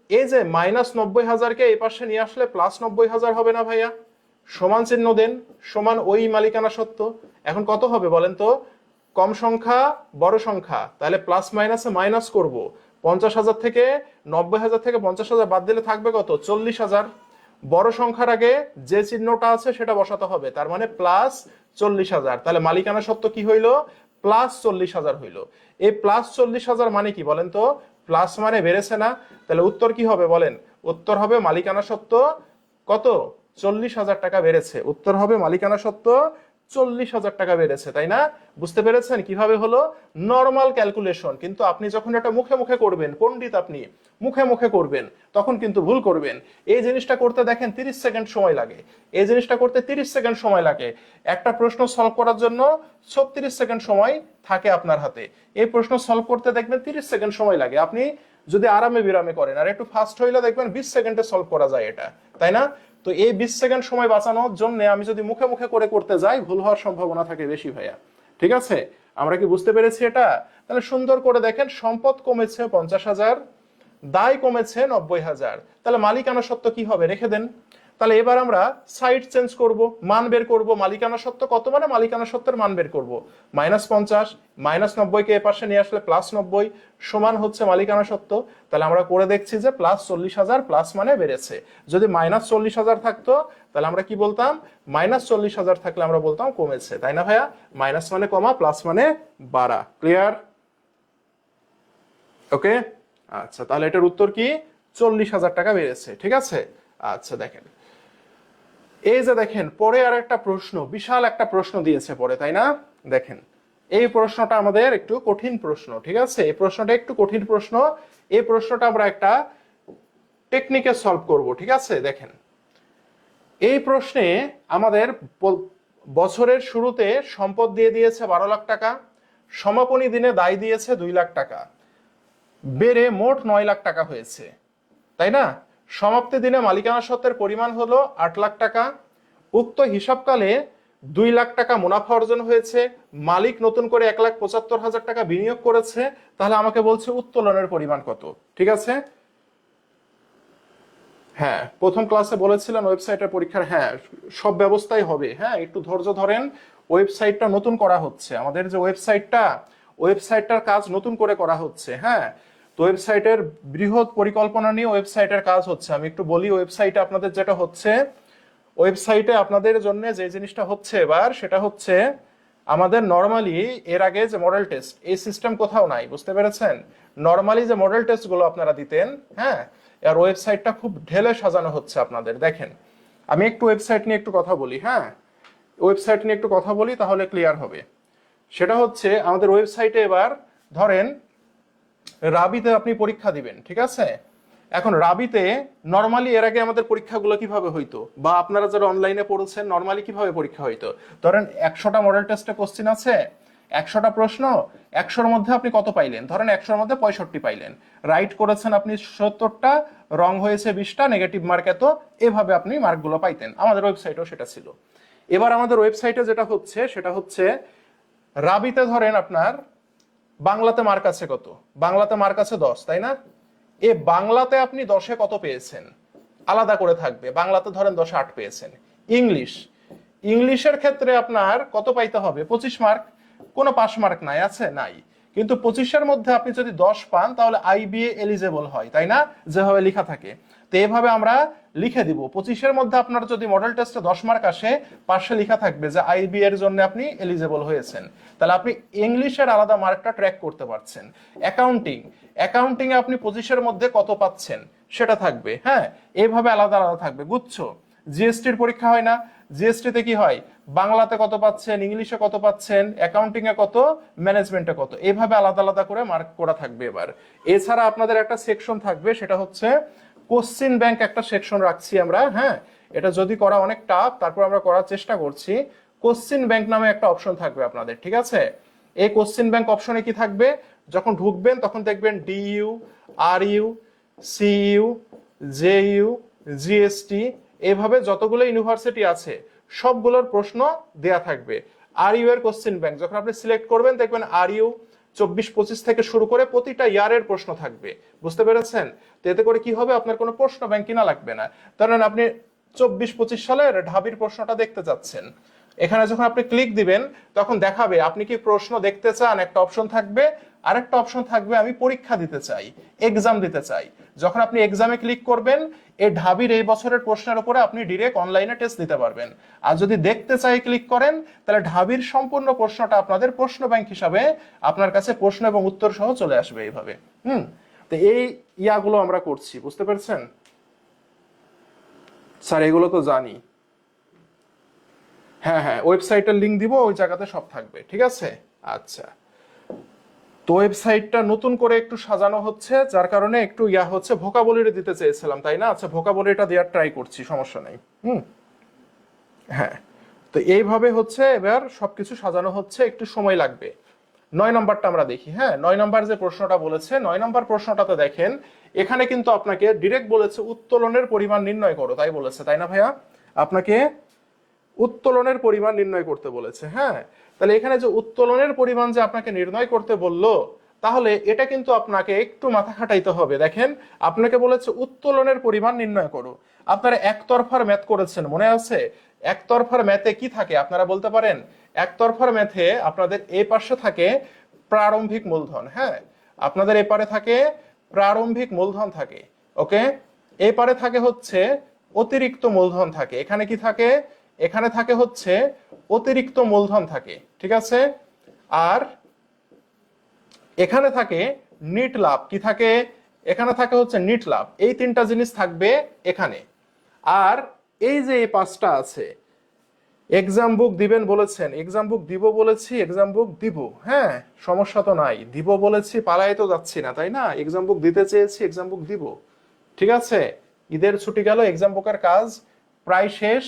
এই যে -90,000কে এই পাশে নিয়ে আসলে +90,000 হবে না ভাইয়া? সমান চিহ্ন দেন, সমান ওই মালিকানা সত্ত্ব। এখন কত হবে বলেন তো? কম সংখ্যা বড় সংখ্যা, তাহলে প্লাস মাইনাসে মাইনাস করব। 50,000 থেকে 90,000 থেকে 50,000 বাদ দিলে থাকবে কত? 40,000। বড় সংখ্যার আগে যে চিহ্নটা আছে সেটা বসাতে হবে, তার মানে +40,000। তাহলে মালিকানা সত্ত্ব কি হইলো? +40,000 হইলো। এই +40,000 মানে কি বলেন তো? প্লাস মানে বেড়েছে না? তাহলে উত্তর কি হবে বলেন? উত্তর হবে মালিকানা সত্ত্ব কত? 40,000 টাকা বেড়েছে। উত্তর হবে মালিকানা সত্ত্ব 40,000 টাকা বেড়েছে, তাই না? বুঝতে পেরেছেন কিভাবে হলো? Normal calculation. কিন্তু আপনি যখন এটা মুখে মুখে করবেন, পণ্ডিত আপনি, মুখে মুখে করবেন, তখন কিন্তু ভুল করবেন। এই জিনিসটা করতে দেখেন 30 সেকেন্ড সময় লাগে, এই জিনিসটা করতে 30 সেকেন্ড সময় লাগে। একটা প্রশ্ন সলভ করার জন্য 36 সেকেন্ড সময় থাকে আপনার হাতে। এই প্রশ্ন সলভ করতে দেখবেন 30 সেকেন্ড সময় লাগে। আপনি যদি আরামে বিরামে করেন, আর একটু ফাস্ট হইলে দেখবেন 20 সেকেন্ডে সলভ করা যায় এটা, তাই না? তো এই 20 সেকেন্ড সময় বাঁচানোর জন্য আমি যদি মুখে মুখে করে করতে যাই, ভুল হওয়ার সম্ভাবনা থাকে বেশি ভাইয়া। ঠিক আছে? আমরা কি বুঝতে পেরেছি এটা? তাহলে সুন্দর করে দেখেন, সম্পদ কমেছে 50,000, দায় কমেছে 90,000, তাহলে মালিকানা সত্ত্ব কি হবে? রেখে দেন। তাহলে এবার আমরা সাইড চেঞ্জ করব, মান বের করব। মালিকানা সত্ত্ব কত মানে মালিকানা সত্ত্বের মান বের করব। -50, -90কে এ পাশে নিয়ে আসলে +90 সমান হচ্ছে মালিকানা সত্ত্ব। তাহলে আমরা করে দেখছি যে +40,000, প্লাস মানে বেড়েছে। যদি -40,000 থাকতো, তাহলে আমরা কি বলতাম? -40,000 থাকলে আমরা বলতাম কমেছে, তাই না ভাইয়া? মাইনাস মানে কমা, প্লাস মানে বাড়া। ক্লিয়ার? ওকে, আচ্ছা, তাহলে এটার উত্তর কি? 40,000 টাকা বেড়েছে। ঠিক আছে? আচ্ছা, দেখেন, এই যে দেখেন, পরে আর একটা প্রশ্ন, বিশাল একটা প্রশ্ন দিয়েছে পরে, তাই না? দেখেন, এই প্রশ্নটা আমাদের একটু কঠিন প্রশ্ন। ঠিক আছে? এই প্রশ্নটা একটু কঠিন প্রশ্ন। এই প্রশ্নটা আমরা একটা টেকনিকে সলভ করব। ঠিক আছে? দেখেন, এই প্রশ্নে আমাদের বছরের শুরুতে সম্পদ দিয়ে দিয়েছে 12 লাখ টাকা, সমাপনী দিনে দায় দিয়েছে 2 লাখ টাকা, বেড়ে মোট 9 লাখ টাকা হয়েছে, তাই না? সমাপ্তি দিনে মালিকানা সত্ত্বের পরিমাণ হলো 8 লাখ টাকা। উক্ত হিসাবকালে 2 লাখ টাকা মুনাফা অর্জন হয়েছে, মালিক নতুন করে 1,75,000 টাকা বিনিয়োগ করেছে, তাহলে আমাকে বলছে উত্তোলনের পরিমাণ কত। ঠিক আছে? হ্যাঁ, প্রথম ক্লাসে বলেছিলেন ওয়েবসাইটের পরীক্ষার, হ্যাঁ সব ব্যবস্থাই হবে। হ্যাঁ, একটু ধৈর্য ধরেন, ওয়েবসাইটটা নতুন করা হচ্ছে, আমাদের যে ওয়েবসাইটটার কাজ নতুন করে করা হচ্ছে। হ্যাঁ, তো ওয়েবসাইটের বৃহৎ পরিকল্পনা নিয়ে ওয়েবসাইটের কাজ হচ্ছে। আমি একটু বলি, ওয়েবসাইটে আপনাদের যেটা হচ্ছে, ওয়েবসাইটে আপনাদের জন্য যে জিনিসটা হচ্ছে এবার, সেটা হচ্ছে আমাদের নর্মালি এর আগে যে মডেল টেস্ট, এই সিস্টেম কোথাও নাই, বুঝতে পেরেছেন? নর্মালি যে মডেল টেস্টগুলো আপনারা দিতেন, হ্যাঁ, আর ওয়েবসাইটটা খুব ঢেলে সাজানো হচ্ছে আপনাদের। দেখেন, আমি একটু ওয়েবসাইট নিয়ে একটু কথা বলি। হ্যাঁ, ওয়েবসাইট নিয়ে একটু কথা বলি, তাহলে ক্লিয়ার হবে। সেটা হচ্ছে আমাদের ওয়েবসাইটে এবার ধরেন রাবিতে আপনি পরীক্ষা দিবেন, ঠিক আছে? এখন রাবিতে নর্মালি এর আগে আমাদের পরীক্ষাগুলো কিভাবে হইতো, বা আপনারা যারা অনলাইনে পড়েছেন নর্মালি কিভাবে পরীক্ষা হইতো? ধরেন 100টা মডেল টেস্টে কোশ্চেন আছে, 100টা প্রশ্ন, 100-র মধ্যে আপনি কত পাইলেন? ধরেন 100-র মধ্যে 65 পাইলেন, রাইট করেছেন আপনি 70টা, রং হয়েছে 20টা, নেগেটিভ মার্ক এত, এভাবে আপনি মার্কগুলো পাইতেন। আমাদের ওয়েবসাইটেও সেটা ছিল। এবার আমাদের ওয়েবসাইটে যেটা হচ্ছে সেটা হচ্ছে রাবিতে ধরেন আপনার বাংলাতে মার্ক আছে কত? বাংলাতে মার্ক আছে 10, তাই না? এ বাংলাতে আপনি 10-এ কত পেয়েছেন আলাদা করে থাকবে। বাংলাতে ধরেন 10-এ 8 পেয়েছেন। ইংলিশের ক্ষেত্রে আপনার কত পাইতে হবে? 25 মার্ক। কোনো পাস মার্ক নাই, আছে? নাই। কিন্তু 25-এর মধ্যে আপনি যদি 10 পান তাহলে আইবিএ এলিজেবল হয়, তাই না? যেভাবে লেখা থাকে। তো এইভাবে আমরা লিখে দিব, 25-এর মধ্যে আপনার যদি মডেল টেস্টে 10 মার্ক আসে, পাশে লেখা থাকবে যে আইবি এর জন্য আপনি এলিজেবল হয়েছেন। তাহলে আপনি ইংলিশের আলাদা মার্কটা ট্র্যাক করতে পারছেন। অ্যাকাউন্টিং এ আপনি 25-এর মধ্যে কত পাচ্ছেন সেটা থাকবে। হ্যাঁ, এইভাবে আলাদা আলাদা থাকবে। গুচ্ছ জিএসটির পরীক্ষা হয় না? জিএসটিতে কি হয়? বাংলাতে কত পাচ্ছেন, ইংলিশে কত পাচ্ছেন, অ্যাকাউন্টিং এ কত, ম্যানেজমেন্টে কত, এইভাবে আলাদা আলাদা করে মার্ক করা থাকবে। এবার এছাড়া আপনাদের একটা সেকশন থাকবে, সেটা হচ্ছে কোশ্চিন ব্যাংক। একটা সেকশন রাখছি আমরা। হ্যাঁ, এটা যদি করা অনেক টাফ, তারপর আমরা করার চেষ্টা করছি। কোশ্চিন ব্যাংক নামে একটা অপশন থাকবে আপনাদের, ঠিক আছে? এই কোশ্চিন ব্যাংক অপশনে কি থাকবে? যখন ঢুকবেন তখন দেখবেন DU, RU, CU, JU, GST, এভাবে যতগুলো ইউনিভার্সিটি আছে সবগুলোর প্রশ্ন দেয়া থাকবে। আরইউ এর কোশ্চিন ব্যাংক যখন আপনি সিলেক্ট করবেন, দেখবেন আরইউ 24-25 থেকে শুরু করে প্রতিটা ইয়ারের প্রশ্ন থাকবে। বুঝতে পেরেছেন? তো এতে করে কি হবে, আপনার কোনো প্রশ্ন ব্যাংক কিনা লাগবে না। কারণ আপনি 24-25 সালের ঢাবির প্রশ্নটা দেখতে চাচ্ছেন, এখানে যখন আপনি ক্লিক দিবেন তখন দেখাবে আপনি কি প্রশ্ন দেখতে চান, একটা অপশন থাকবে। আরেকটা অপশন থাকবে আমি পরীক্ষা দিতে চাই, এক্সাম দিতে চাই। যখন আপনি এক্সামে ক্লিক করবেন, এই ঢাবির এই বছরের প্রশ্নের উপরে আপনি ডিরেক্ট অনলাইনে টেস্ট দিতে পারবেন। আর যদি দেখতে চাই ক্লিক করেন, তাহলে ঢাবির সম্পূর্ণ প্রশ্নটা আপনাদের প্রশ্ন ব্যাংক হিসাবে আপনার কাছে প্রশ্ন এবং উত্তর সহ চলে আসবে এইভাবে। তো এই ইয়াগুলো আমরা করছি, বুঝতে পেরেছেন? স্যার এগুলো তো জানি। হ্যাঁ হ্যাঁ, ওয়েবসাইটের লিংক দিব, ওই জায়গাতে সব থাকবে, ঠিক আছে? আচ্ছা, তো ওয়েবসাইটটা নতুন করে একটু সাজানো হচ্ছে, যার কারণে একটু ইয়া হচ্ছে। ভোকাবুলারি দিতে চেয়েছিলাম, তাই না? আচ্ছা, ভোকাবুলারিটা দেওয়ার ট্রাই করছি, সমস্যা নেই। হ্যাঁ, তো এইভাবে হচ্ছে এবার সবকিছু সাজানো হচ্ছে, একটু সময় লাগবে। 9 নম্বরটা আমরা দেখি। হ্যাঁ, 9 নম্বর যে প্রশ্নটা বলেছে, 9 নম্বর প্রশ্নটাতে দেখেন, এখানে কিন্তু আপনাকে ডিরেক্ট বলেছে উত্তোলনের পরিমাণ নির্ণয় করো, তাই বলেছে, তাই না ভাইয়া? আপনাকে উত্তোলনের পরিমাণ নির্ণয় করতে বলেছে। হ্যাঁ, তাহলে এখানে যে উত্তোলনের পরিমাণ যে আপনাকে নির্ণয় করতে বললো, তাহলে এটা কিন্তু আপনাকে একটু মাথা খাটাইতে হবে। দেখেন, আপনাকে বলেছে উত্তোলনের পরিমাণ নির্ণয় করো। আপনারা একতরফার ম্যাথ করেছেন, মনে আছে? একতরফার ম্যাথে কি থাকে আপনারা বলতে পারেন? একতরফার ম্যাথে আপনাদের এই পাশে থাকে প্রারম্ভিক মূলধন। হ্যাঁ, আপনাদের এপারে থাকে প্রারম্ভিক মূলধন থাকে, ওকে? এই পারে থাকে হচ্ছে অতিরিক্ত মূলধন থাকে। এখানে কি থাকে? এখানে থাকে হচ্ছে অতিরিক্ত মূলধন থাকে, ঠিক আছে? আর এখানে থাকে নিট লাভ। কি থাকে? এখানে থাকে হচ্ছে নিট লাভ। এই তিনটা জিনিস থাকবে এখানে। আর এই যে এই পাঁচটা আছে, এক্সাম বুক দিবেন বলেছেন, এক্সাম বুক দিব বলেছি, এক্সাম বুক দিব। হ্যাঁ, সমস্যা তো নাই, দিব বলেছি, পালাই তো যাচ্ছি না, তাই না? এক্সাম বুক দিতে চেয়েছি, এক্সাম বুক দিব, ঠিক আছে? ঈদের ছুটি গেল, এক্সাম বুকের কাজ প্রায় শেষ,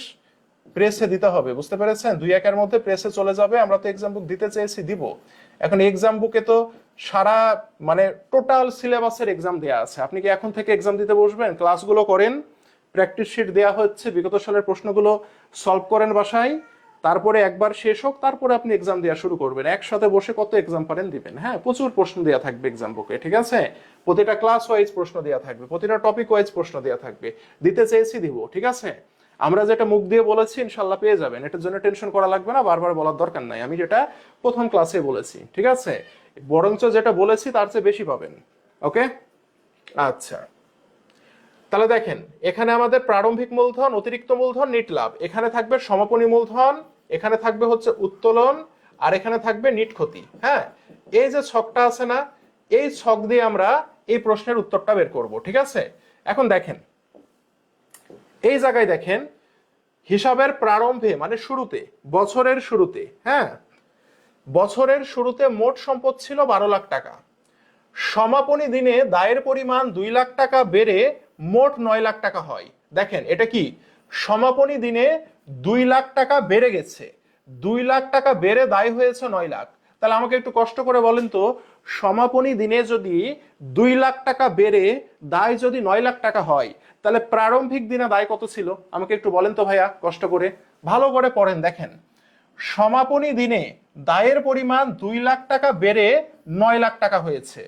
প্রেসে দিতে হবে, বুঝতে পেরেছেন? 2-1-এর মধ্যে প্রেসে চলে যাবে। আমরা তো এক্সাম বুক দিতে চেয়েছি, দিব। এখন এক্সাম বুকে তো সারা মানে টোটাল সিলেবাসের এক্সাম দেয়া আছে। আপনি কি এখন থেকে এক্সাম দিতে বসবেন? ক্লাসগুলো করেন, প্র্যাকটিস শিট দেয়া হচ্ছে, বিগত সালের প্রশ্নগুলো সলভ করেন বাসায়, তারপরে একবার শেষ হোক, তারপরে আপনি এক্সাম দেওয়া শুরু করবেন। একসাথে বসে কত এক্সাম পারেন দিবেন। হ্যাঁ, প্রচুর প্রশ্ন দেওয়া থাকবে এক্সাম বুকে, ঠিক আছে? প্রতিটা ক্লাস ওয়াইজ প্রশ্ন দেওয়া থাকবে, প্রতিটা টপিক ওয়াইজ প্রশ্ন দেওয়া থাকবে। দিতে চেয়েছি দিব, ঠিক আছে? আমরা যেটা মুখ দিয়ে বলেছি ইনশাল্লাহ পেয়ে যাবেন, এটার জন্য টেনশন করা লাগবে না, বারবার বলার দরকার নাই। আমি যেটা প্রথম ক্লাসে বলেছি, ঠিক আছে? বরঞ্চ যেটা বলেছি তার চেয়ে বেশি পাবেন। ওকে, আচ্ছা। তাহলে দেখেন, এখানে আমাদের প্রারম্ভিক মূলধন, অতিরিক্ত মূলধন, নিট লাভ, এখানে থাকবে সমাপনী মূলধন, এখানে থাকবে হচ্ছে উত্তোলন, আর এখানে থাকবে নিট ক্ষতি। হ্যাঁ, এই যে ছকটা আছে না, এই ছক দিয়ে আমরা এই প্রশ্নের উত্তরটা বের করব, ঠিক আছে? এখন দেখেন, এই জায়গায় দেখেন, হিসাবের প্রারম্ভে মানে শুরুতে, বছরের শুরুতে, হ্যাঁ, বছরের শুরুতে মোট সম্পদ ছিল 12 লাখ টাকা। সমাপনী দিনে দায়ের পরিমাণ 2 লাখ টাকা বেড়ে মোট 9 লাখ টাকা হয়। দেখেন, এটা কি সমাপনী দিনে 2 লাখ টাকা বেড়ে গেছে, 2 লাখ টাকা বেড়ে দায় হয়েছে 9 লাখ। তাহলে আমাকে একটু কষ্ট করে বলেন তো, সমাপনী দিনে যদি 2 লাখ টাকা বেড়ে দায় যদি 9 লাখ টাকা হয়, তাহলে প্রারম্ভিক দিনে দায় কত ছিল? আমাকে একটু বলেন তো ভাইয়া, কষ্ট করে ভালো করে পড়েন। দেখেন, সমাপনী দিনে দায়ের পরিমাণ 2 লাখ টাকা বেড়ে 9 লাখ টাকা হয়েছে।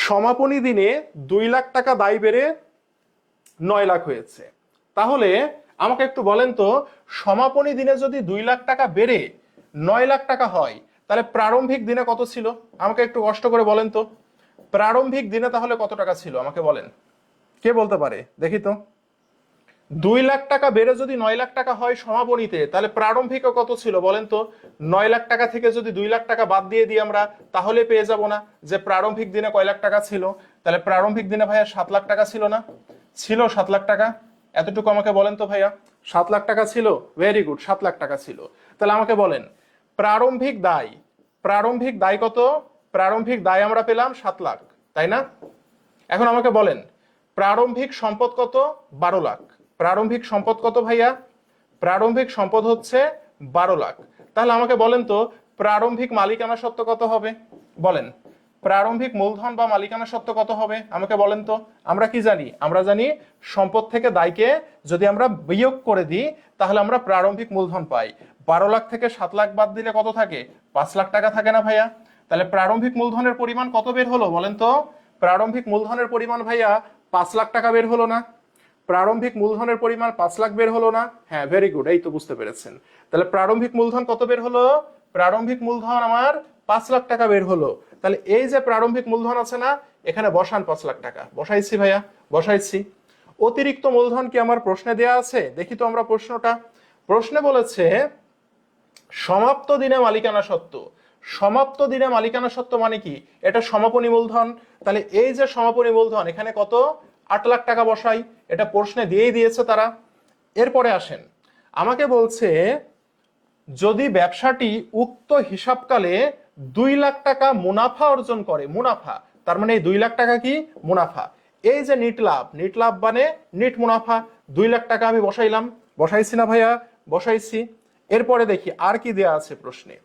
সমাপনী দিনে 2 লাখ টাকা দায় বেড়ে 9 লাখ হয়েছে। তাহলে আমাকে একটু বলেন তো, সমাপনী দিনে যদি 2 লাখ টাকা বেড়ে 9 লাখ টাকা হয়, তাহলে প্রারম্ভিক দিনে কত ছিল? আমাকে একটু কষ্ট করে বলেন তো, প্রারম্ভিক দিনে তাহলে কত টাকা ছিল? আমাকে বলেন, কে বলতে পারে দেখি তো? 2 লাখ টাকা বেড়ে যদি 9 লাখ টাকা হয় সমাপনীতে, তাহলে প্রারম্ভিকও কত ছিল বলেন তো? 9 লাখ টাকা থেকে যদি 2 লাখ টাকা বাদ দিয়ে দিই আমরা, তাহলে পেয়ে যাব না যে প্রারম্ভিক দিনে কয় লাখ টাকা ছিল? তাহলে প্রারম্ভিক দিনে ভাইয়া 7 লাখ টাকা ছিল না? ছিল 7 লাখ টাকা। এতটুকু আমাকে বলেন তো ভাইয়া, 7 লাখ টাকা ছিল? ভেরি গুড, 7 লাখ টাকা ছিল। তাহলে আমাকে বলেন, প্রারম্ভিক দায়, প্রারম্ভিক দায় কত? প্রারম্ভিক দায় আমরা পেলাম 7 লাখ, তাই না? এখন আমাকে বলেন, প্রারম্ভিক সম্পদ কত? 12 লাখ। প্রারম্ভিক সম্পদ কত ভাইয়া? প্রারম্ভিক সম্পদ হচ্ছে 12 লাখ। তাহলে আমাকে বলেন তো, প্রারম্ভিক মালিকানা সত্ত্ব কত হবে? বলেন, প্রারম্ভিক মূলধন বা মালিকানা সত্ত্ব কত হবে? আমাকে বলেন তো। আমরা কি জানি? আমরা জানি সম্পদ থেকে দায়কে যদি আমরা বিয়োগ করে দিই, তাহলে আমরা প্রারম্ভিক মূলধন পাই। 12 লাখ থেকে 7 লাখ বাদ দিলে কত থাকে? 5 লাখ টাকা থাকে না ভাইয়া? তাহলে প্রারম্ভিক মূলধনের পরিমাণ কত বের হলো বলেন তো? প্রারম্ভিক মূলধনের পরিমাণ ভাইয়া 5 লাখ টাকা বের হলো না? প্রারম্ভিক মূলধনের পরিমাণ 5 লাখ বের হলো না? হ্যাঁ, ভেরি গুড, এই তো বুঝতে পেরেছেন। তাহলে প্রারম্ভিক মূলধন কত বের হলো? প্রারম্ভিক মূলধন আমার 5 লাখ টাকা বের হলো। তাহলে এই যে প্রারম্ভিক মূলধন আছে না, এখানে বসান 5 লাখ টাকা। বসাইছি ভাইয়া, বসাইছি। অতিরিক্ত মূলধন কি আমার প্রশ্নে দেয়া আছে? দেখি তো আমরা প্রশ্নটা। প্রশ্নে বলেছে সমাপ্ত দিনে মালিকানা সত্ত্ব। সমাপ্ত দিনে মালিকানা সত্ত্ব মানে কি? এটা সমাপনী মূলধন। তাহলে এই যে সমাপনী মূলধন, এখানে কত? 8 লাখ টাকা বসাই। এটা প্রশ্নে দিয়েই দিয়েছে তারা। এরপরে আসেন, আমাকে বলছে যদি ব্যবসাটি উক্ত হিসাবকালে 2 লাখ টাকা মুনাফা অর্জন করে, মুনাফা তার মানে এই 2 লাখ টাকা কি? মুনাফা। এই যে নিট লাভ, নিট লাভ মানে নিট মুনাফা, 2 লাখ টাকা আমি বসাইলাম। বসাইছি না ভাইয়া? বসাইছি। এরপরে দেখি আর কি দেয়া আছে প্রশ্নে।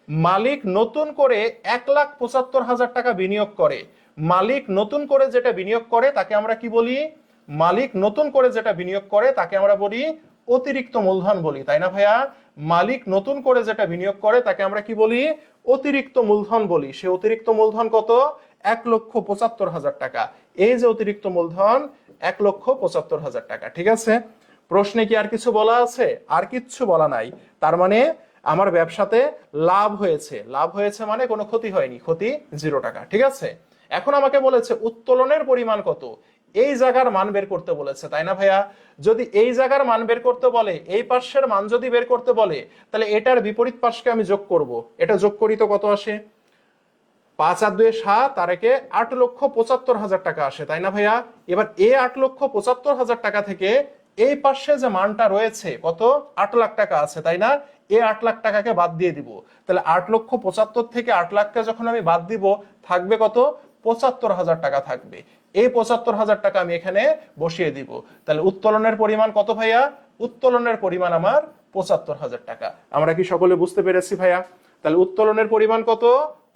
মালিক নতুন করে 1,75,000 টাকা বিনিয়োগ করে। মালিক নতুন করে যেটা বিনিয়োগ করে তাকে আমরা কি বলি? মালিক নতুন করে যেটা বিনিয়োগ করে তাকে আমরা বলি অতিরিক্ত মূলধন বলি, তাই না ভাইয়া? মালিক নতুন করে যেটা বিনিয়োগ করে তাকে আমরা কি বলি? অতিরিক্ত মূলধন বলি। সে অতিরিক্ত মূলধন কত? 1,75,000 টাকা। এই যে অতিরিক্ত মূলধন 1,75,000 টাকা, ঠিক আছে? প্রশ্নে কি আর কিছু বলা আছে? আর কিচ্ছু বলা নাই। তার মানে আমার ব্যবসাতে লাভ হয়েছে। লাভ হয়েছে মানে কোনো ক্ষতি হয়নি, ক্ষতি 0 টাকা, ঠিক আছে? এখন আমাকে বলেছে উত্তোলনের পরিমাণ কত? এই জায়গার মান বের করতে বলেছে, তাই না ভাইয়া? যদি এই জায়গার মান বের করতে বলে, এই পাশের মান যদি বের করতে বলে, তাহলে এটার বিপরীত পাশকে আমি যোগ করব। এটা যোগ করি তো কত আসে? 5 আর 2 7, আর একে 8,75,000 টাকা আসে, তাই না ভাইয়া? এবার এই 8,75,000 টাকা থেকে এই পাশে যে মানটা রয়েছে কত? 8 লাখ টাকা আছে, তাই না? এই 8 লাখ টাকাকে বাদ দিয়ে দিব। তাহলে 8,75,000 থেকে 8 লাখকে যখন আমি বাদ দিব, থাকবে কত? 75,000 টাকা থাকবে। এই 75,000 টাকা আমি এখানে বসিয়ে দিব। তাহলে উত্তোলনের পরিমাণ কত ভাইয়া? উত্তোলনের পরিমাণ আমার 75,000 টাকা। আমরা কি সকলে বুঝতে পেরেছি ভাইয়া? তাহলে উত্তোলনের পরিমাণ কত?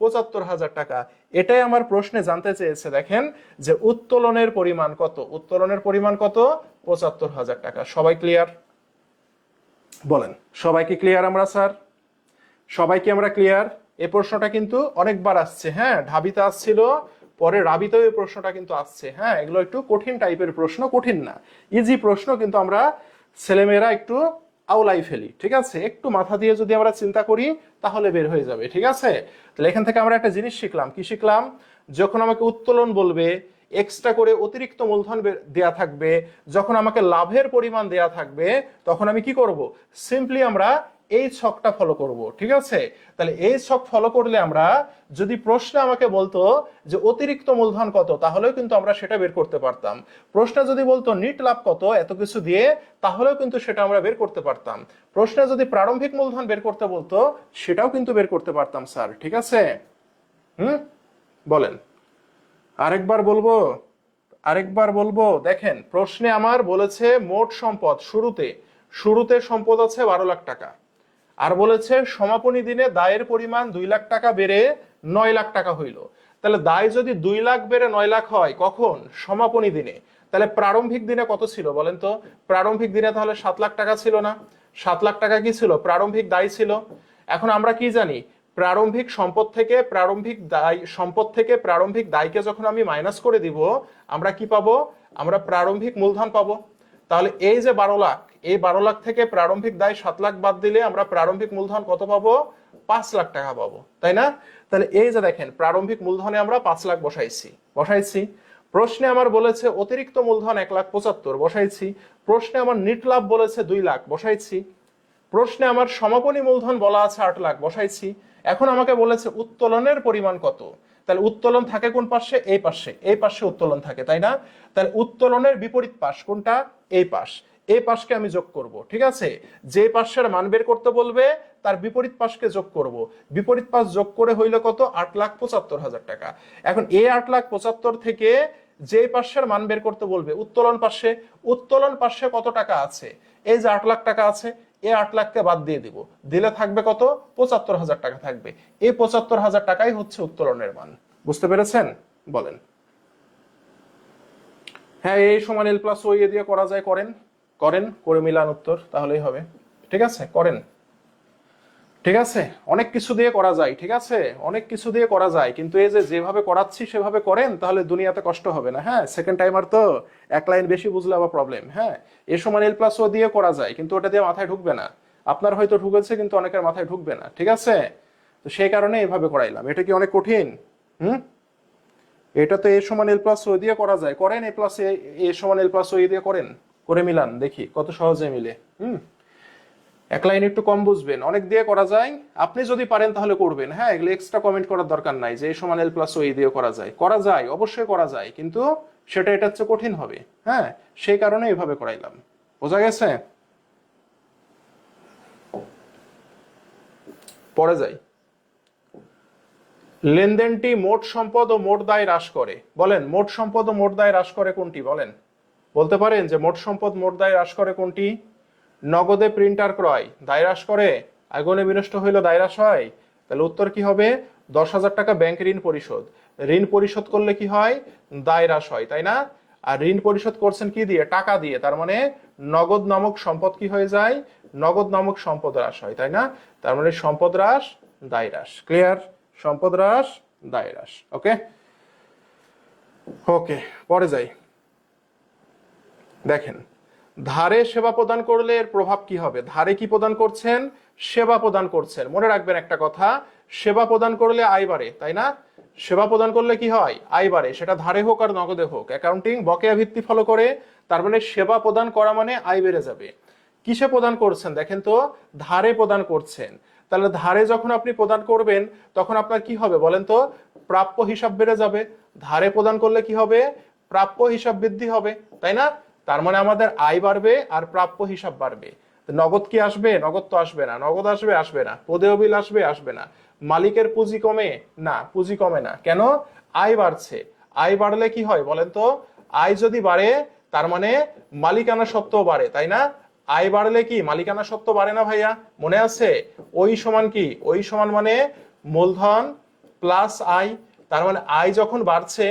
75,000 টাকা। এটাই আমার প্রশ্নে জানতে চেয়েছে। দেখেন যে উত্তোলনের পরিমাণ কত? উত্তোলনের পরিমাণ কত? 75,000 টাকা। সবাই ক্লিয়ার? বলেন সবাই কি ক্লিয়ার আমরা স্যার? সবাই কি আমরা ক্লিয়ার? এই প্রশ্নটা কিন্তু অনেকবার আসছে, হ্যাঁ, ঢাবিতে আসছিল, পরে রাবিতেও এই প্রশ্নটা কিন্তু আসছে। হ্যাঁ, এগুলো একটু কঠিন টাইপের প্রশ্ন, কঠিন না, ইজি প্রশ্ন, কিন্তু আমরা ছেলেমেয়েরা একটু আওলাই ফেলি, ঠিক আছে? একটু মাথা দিয়ে যদি আমরা চিন্তা করি তাহলে বের হয়ে যাবে, ঠিক আছে? তাহলে এখান থেকে আমরা একটা জিনিস শিখলাম, কি শিখলাম? যখন আমাকে উত্তোলন বলবে, এক্সট্রা করে অতিরিক্ত মূলধন দেয়া থাকবে, যখন আমাকে লাভের পরিমাণ দেয়া থাকবে, তখন আমি কি করব? সিম্পলি আমরা এই ছকটা ফলো করব, ঠিক আছে? তাহলে এই ছক ফলো করলে আমরা, যদি প্রশ্নে আমাকে বলতো যে অতিরিক্ত মূলধন কত, তাহলেও কিন্তু আমরা সেটা বের করতে পারতাম। প্রশ্নে যদি বলতো নিট লাভ কত এত কিছু দিয়ে, তাহলেও কিন্তু সেটা আমরা বের করতে পারতাম। প্রশ্নে যদি প্রারম্ভিক মূলধন বের করতে বলতো, সেটাও কিন্তু বের করতে পারতাম স্যার, ঠিক আছে? বলেন, আরেকবার বলবো, আরেকবার বলবো। দেখেন প্রশ্নে আমার বলেছে মোট সম্পদ, শুরুতে শুরুতে সম্পদ আছে 12 লাখ টাকা, আর বলেছে সমাপনী দিনে দায়ের পরিমাণ 2 লাখ টাকা বেড়ে 9 লাখ টাকা হইল। তাহলে দায় যদি 2 লাখ বেড়ে 9 লাখ হয়, কখন? সমাপনী দিনে। তাহলে প্রারম্ভিক দিনে কত ছিল বলেন তো? প্রারম্ভিক দিনে তাহলে 7 লাখ টাকা ছিল না? 7 লাখ টাকা কি ছিল? প্রারম্ভিক দায় ছিল। এখন আমরা কি জানি? প্রারম্ভিক সম্পদ থেকে প্রারম্ভিক দায়, সম্পদ থেকে প্রারম্ভিক দায়কে যখন আমি মাইনাস করে দিব, আমরা কি পাবো? আমরা প্রারম্ভিক মূলধন পাবো। তাহলে এই যে 12 লাখ, এই 12 লাখ থেকে প্রারম্ভিক দায় 7 লাখ বাদ দিলে আমরা প্রারম্ভিক মূলধন কত পাবো? 5 লাখ টাকা পাবো, তাই না? তাহলে এই যে দেখেন, প্রারম্ভিক মূলধনে আমরা 5 লাখ বসাইছি। প্রশ্নে আমার বলেছে অতিরিক্ত মূলধন 1,75,000 বসাইছি। প্রশ্নে আমার নিট লাভ বলেছে 2 লাখ বসাইছি। প্রশ্নে আমার সমাপনী মূলধন বলা আছে 8 লাখ বসাইছি। এখন আমাকে বলেছে উত্তোলনের পরিমাণ কত। তাহলে উত্তোলন থাকে কোন পাশে? এই পাশে, এই পাশে উত্তোলন থাকে, তাই না? তাহলে উত্তোলনের বিপরীত পাশ কোনটা? এই পাশ। এই পাশকে আমি যোগ করব, ঠিক আছে? যে পাশের মান বের করতে বলবে তার বিপরীত পাশকে যোগ করব। বিপরীত পাশ যোগ করে হইল কত? 8,75,000 টাকা। এখন এই 8,75,000 থেকে যে পাশের মান বের করতে বলবে উত্তোলন পাশে, উত্তোলন পাশে কত টাকা আছে? এই যে 8 লাখ টাকা আছে, এই 8 লাখকে বাদ দিয়ে দিব, দিলে থাকবে কত? 75,000 টাকা থাকবে। এই 75,000 টাকাই হচ্ছে উত্তোলনের মান। বুঝতে পেরেছেন? বলেন। হ্যাঁ, এই সমান এল প্লাস ও এ দিয়ে করা যায়, করেন, করেন, করে মিলান উত্তর, তাহলেই হবে। ঠিক আছে, করেন। ঠিক আছে, অনেক কিছু দিয়ে করা যায়, ঠিক আছে, অনেক কিছু দিয়ে করা যায়, কিন্তু এই যে যেভাবে করাচ্ছি সেভাবে করেন, তাহলে দুনিয়াতে কষ্ট হবে না। হ্যাঁ, সেকেন্ড টাইমার তো এক লাইন বেশি বুঝলে আবার প্রবলেম। হ্যাঁ, এ সমান এল প্লাস ও দিয়ে করা যায়, কিন্তু ওটা দিয়ে মাথায় ঢুকবে না। আপনার হয়তো ঢুকেছে, কিন্তু অনেকের মাথায় ঢুকবে না, ঠিক আছে? তো সেই কারণে এভাবে করাইলাম। এটা কি অনেক কঠিন? এটা তো এ সমান এল প্লাস ও দিয়ে করা যায়, করেন। এ প্লাস এ সমান এল প্লাস ও দিয়ে করেন, করে মিলান, দেখি কত সহজে মিলে। এক লাইন একটু কম বুঝবেন, অনেক দিয়ে করা যায়। আপনি যদি পারেন তাহলে করবেন। হ্যাঁ, এগুলো এক্সট্রা কমেন্ট করার দরকার নাই যে এ সমান এল প্লাস ও দিয়ে করা যায়। করা যায়, অবশ্যই করা যায়, কিন্তু সেটা এটা হচ্ছে কঠিন হবে। হ্যাঁ, সেই কারণে এভাবে করাইলাম। বোঝা গেছে? পরে যাই। লেনদেনটি মোট সম্পদ ও মোট দায় হ্রাস করে। বলেন, মোট সম্পদ ও মোট দায় হ্রাস করে কোনটি? বলেন, বলতে পারেন যে মোট সম্পদ মোট দায় হ্রাস করে কোনটি? নগদে প্রিন্টার ক্রয় দায় হ্রাস করে, আগুনে বিনষ্ট হইল দায় হ্রাস হয়। তাহলে উত্তর কি হবে? 10,000 টাকা ব্যাংক ঋণ পরিশোধ। ঋণ পরিশোধ করলে কি হয়? দায় হ্রাস হয়, তাই না? আর ঋণ পরিশোধ করছেন কি দিয়ে? টাকা দিয়ে। তার মানে নগদ নামক সম্পদ কি হয়ে যায়? নগদ নামক সম্পদ হ্রাস হয়, তাই না? তার মানে সম্পদ হ্রাস, দায় হ্রাস। ক্লিয়ার? সম্পদ হ্রাস, দায় হ্রাস। ওকে, ওকে, পরে যাই। দেখেন, ধারে সেবা প্রদান করলে এর প্রভাব কি হবে? ধারে কি প্রদান করছেন? সেবা প্রদান করছেন। মনে রাখবেন একটা কথা, সেবা প্রদান করলে আয় বাড়ে, তাই না? সেবা প্রদান করলে কি হয়? আয় বাড়ে, সেটা ধারে হোক আর নগদে হোক। অ্যাকাউন্টিং বকেয়া ভিত্তি ফলো করে, তার মানে সেবা প্রদান করা মানে আয় বেড়ে যাবে। কিসে প্রদান করছেন? দেখেন তো, ধারে প্রদান করছেন। তাহলে ধারে যখন আপনি প্রদান করবেন, তখন আপনার কি হবে বলেন তো? প্রাপ্য হিসাব বেড়ে যাবে। ধারে প্রদান করলে কি হবে? প্রাপ্য হিসাব বৃদ্ধি হবে, তাই না? তার মানে আমাদের আয় বাড়বে আর প্রাপ্য হিসাব বাড়বে। নগদ কি আসবে? নগদ তো আসবে না। নগদ আসবে? আসবে না। প্রদেয় বিল আসবে? আসবে না। মালিকের পুঁজি কমে? না, পুঁজি কমে না। কেন? আয় বাড়ছে। আয় বাড়লে কি হয় বলেন তো? আয় যদি বাড়ে, তার মানে মালিকানা সত্ত্ব বাড়ে, তাই না? আয় বাড়লে কি মালিকানা সত্ত্ব বাড়ে না ভাইয়া? মনে আছে? ওই সমান কি? ওই সমান মানে মূলধন প্লাস আয়। তার মানে আয় যখন বাড়ছে,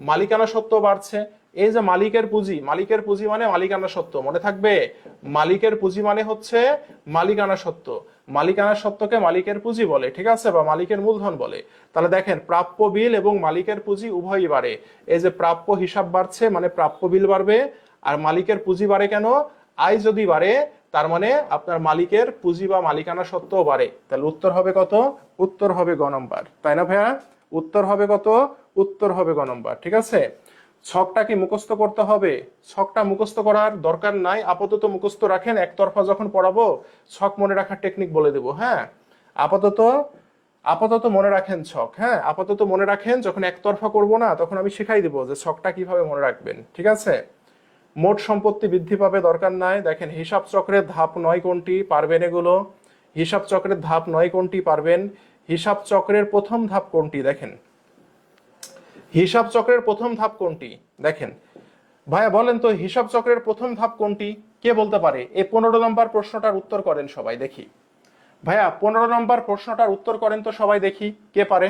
মালিকানা সত্ত্ব বাড়ছে। এই যে মালিকের পুঁজি মানে মালিকানা সত্ত্ব, মনে থাকবে, মালিকের পুঁজি মানে হচ্ছে মালিকানা সত্ত্ব, মালিকানা সত্ত্বকে মালিকের পুঁজি বলে, ঠিক আছে, বা মালিকের মূলধন বলে। তাহলে দেখেন প্রাপ্য বিল এবং মালিকের পুঁজি উভয়ই বাড়ে। এই যে প্রাপ্য হিসাব বাড়ছে মানে প্রাপ্য বিল বাড়বে, আর মালিকের পুঁজি বাড়ে কেন? আয় যদি বাড়ে তার মানে আপনার মালিকের পুঁজি বা মালিকানা সত্ত্বও বাড়ে। তাহলে উত্তর হবে কত? উত্তর হবে গ নম্বর, তাই না ভাইয়া? উত্তর হবে কত? উত্তর হবে গ নম্বর, ঠিক আছে। ছকটা কি মুখস্থ করতে হবে? ছকটা মুখস্থ করার দরকার নাই, আপাতত মুখস্থ রাখেন, একতরফা যখন পড়াবো ছক মনে রাখার টেকনিক বলে দেবো। হ্যাঁ, আপাতত আপাতত মনে রাখেন ছক, হ্যাঁ আপাতত মনে রাখেন, যখন একতরফা করব না তখন আমি শিখাই দেবো যে ছকটা কিভাবে মনে রাখবেন, ঠিক আছে। মোট সম্পত্তি বৃদ্ধি পাবে, দরকার নাই। দেখেন হিসাব চক্রের ধাপ 9 কোনটি? পারবেন এগুলো? হিসাব চক্রের ধাপ 9 কোনটি? পারবেন। হিসাব চক্রের প্রথম ধাপ কোনটি? দেখেন হিসাব চক্রের প্রথম ধাপ কোনটি? দেখেন ভাইয়া বলেন তো হিসাব চক্রের প্রথম ধাপ কোনটি? কে বলতে পারে? এই 15 নম্বর প্রশ্নটার উত্তর করেন সবাই দেখি। ভাইয়া 15 নম্বর প্রশ্নটার উত্তর করেন তো সবাই দেখি, কে পারে?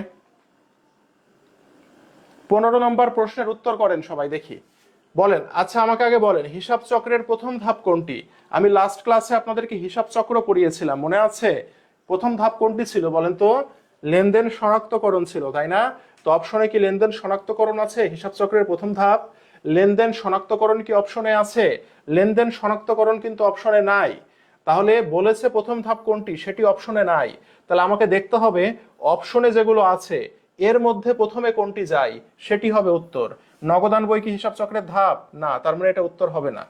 15 নম্বর প্রশ্নের উত্তর করেন সবাই দেখি, বলেন। আচ্ছা আমাকে আগে বলেন হিসাব চক্রের প্রথম ধাপ কোনটি? আমি লাস্ট ক্লাসে আপনাদেরকে হিসাব চক্র পড়িয়েছিলাম, মনে আছে? প্রথম ধাপ কোনটি ছিল বলেন তো? লেনদেন শনাক্তকরণ ছিল, তাই না? তো অপশনে কি লেনদেন শনাক্তকরণ আছে? হিসাব চক্রের প্রথম ধাপ লেনদেন শনাক্তকরণ কি অপশনে আছে? লেনদেন শনাক্তকরণ কিন্তু অপশনে নাই। তাহলে বলেছে প্রথম ধাপ কোনটি, সেটি অপশনে নাই। তাহলে আমাকে দেখতে হবে অপশনে যেগুলো আছে এর মধ্যে প্রথমে কোনটি যায়, সেটি হবে উত্তর। নগদান বই কি হিসাব চক্রের ধাপ? না, তার মানে এটা উত্তর হবে না।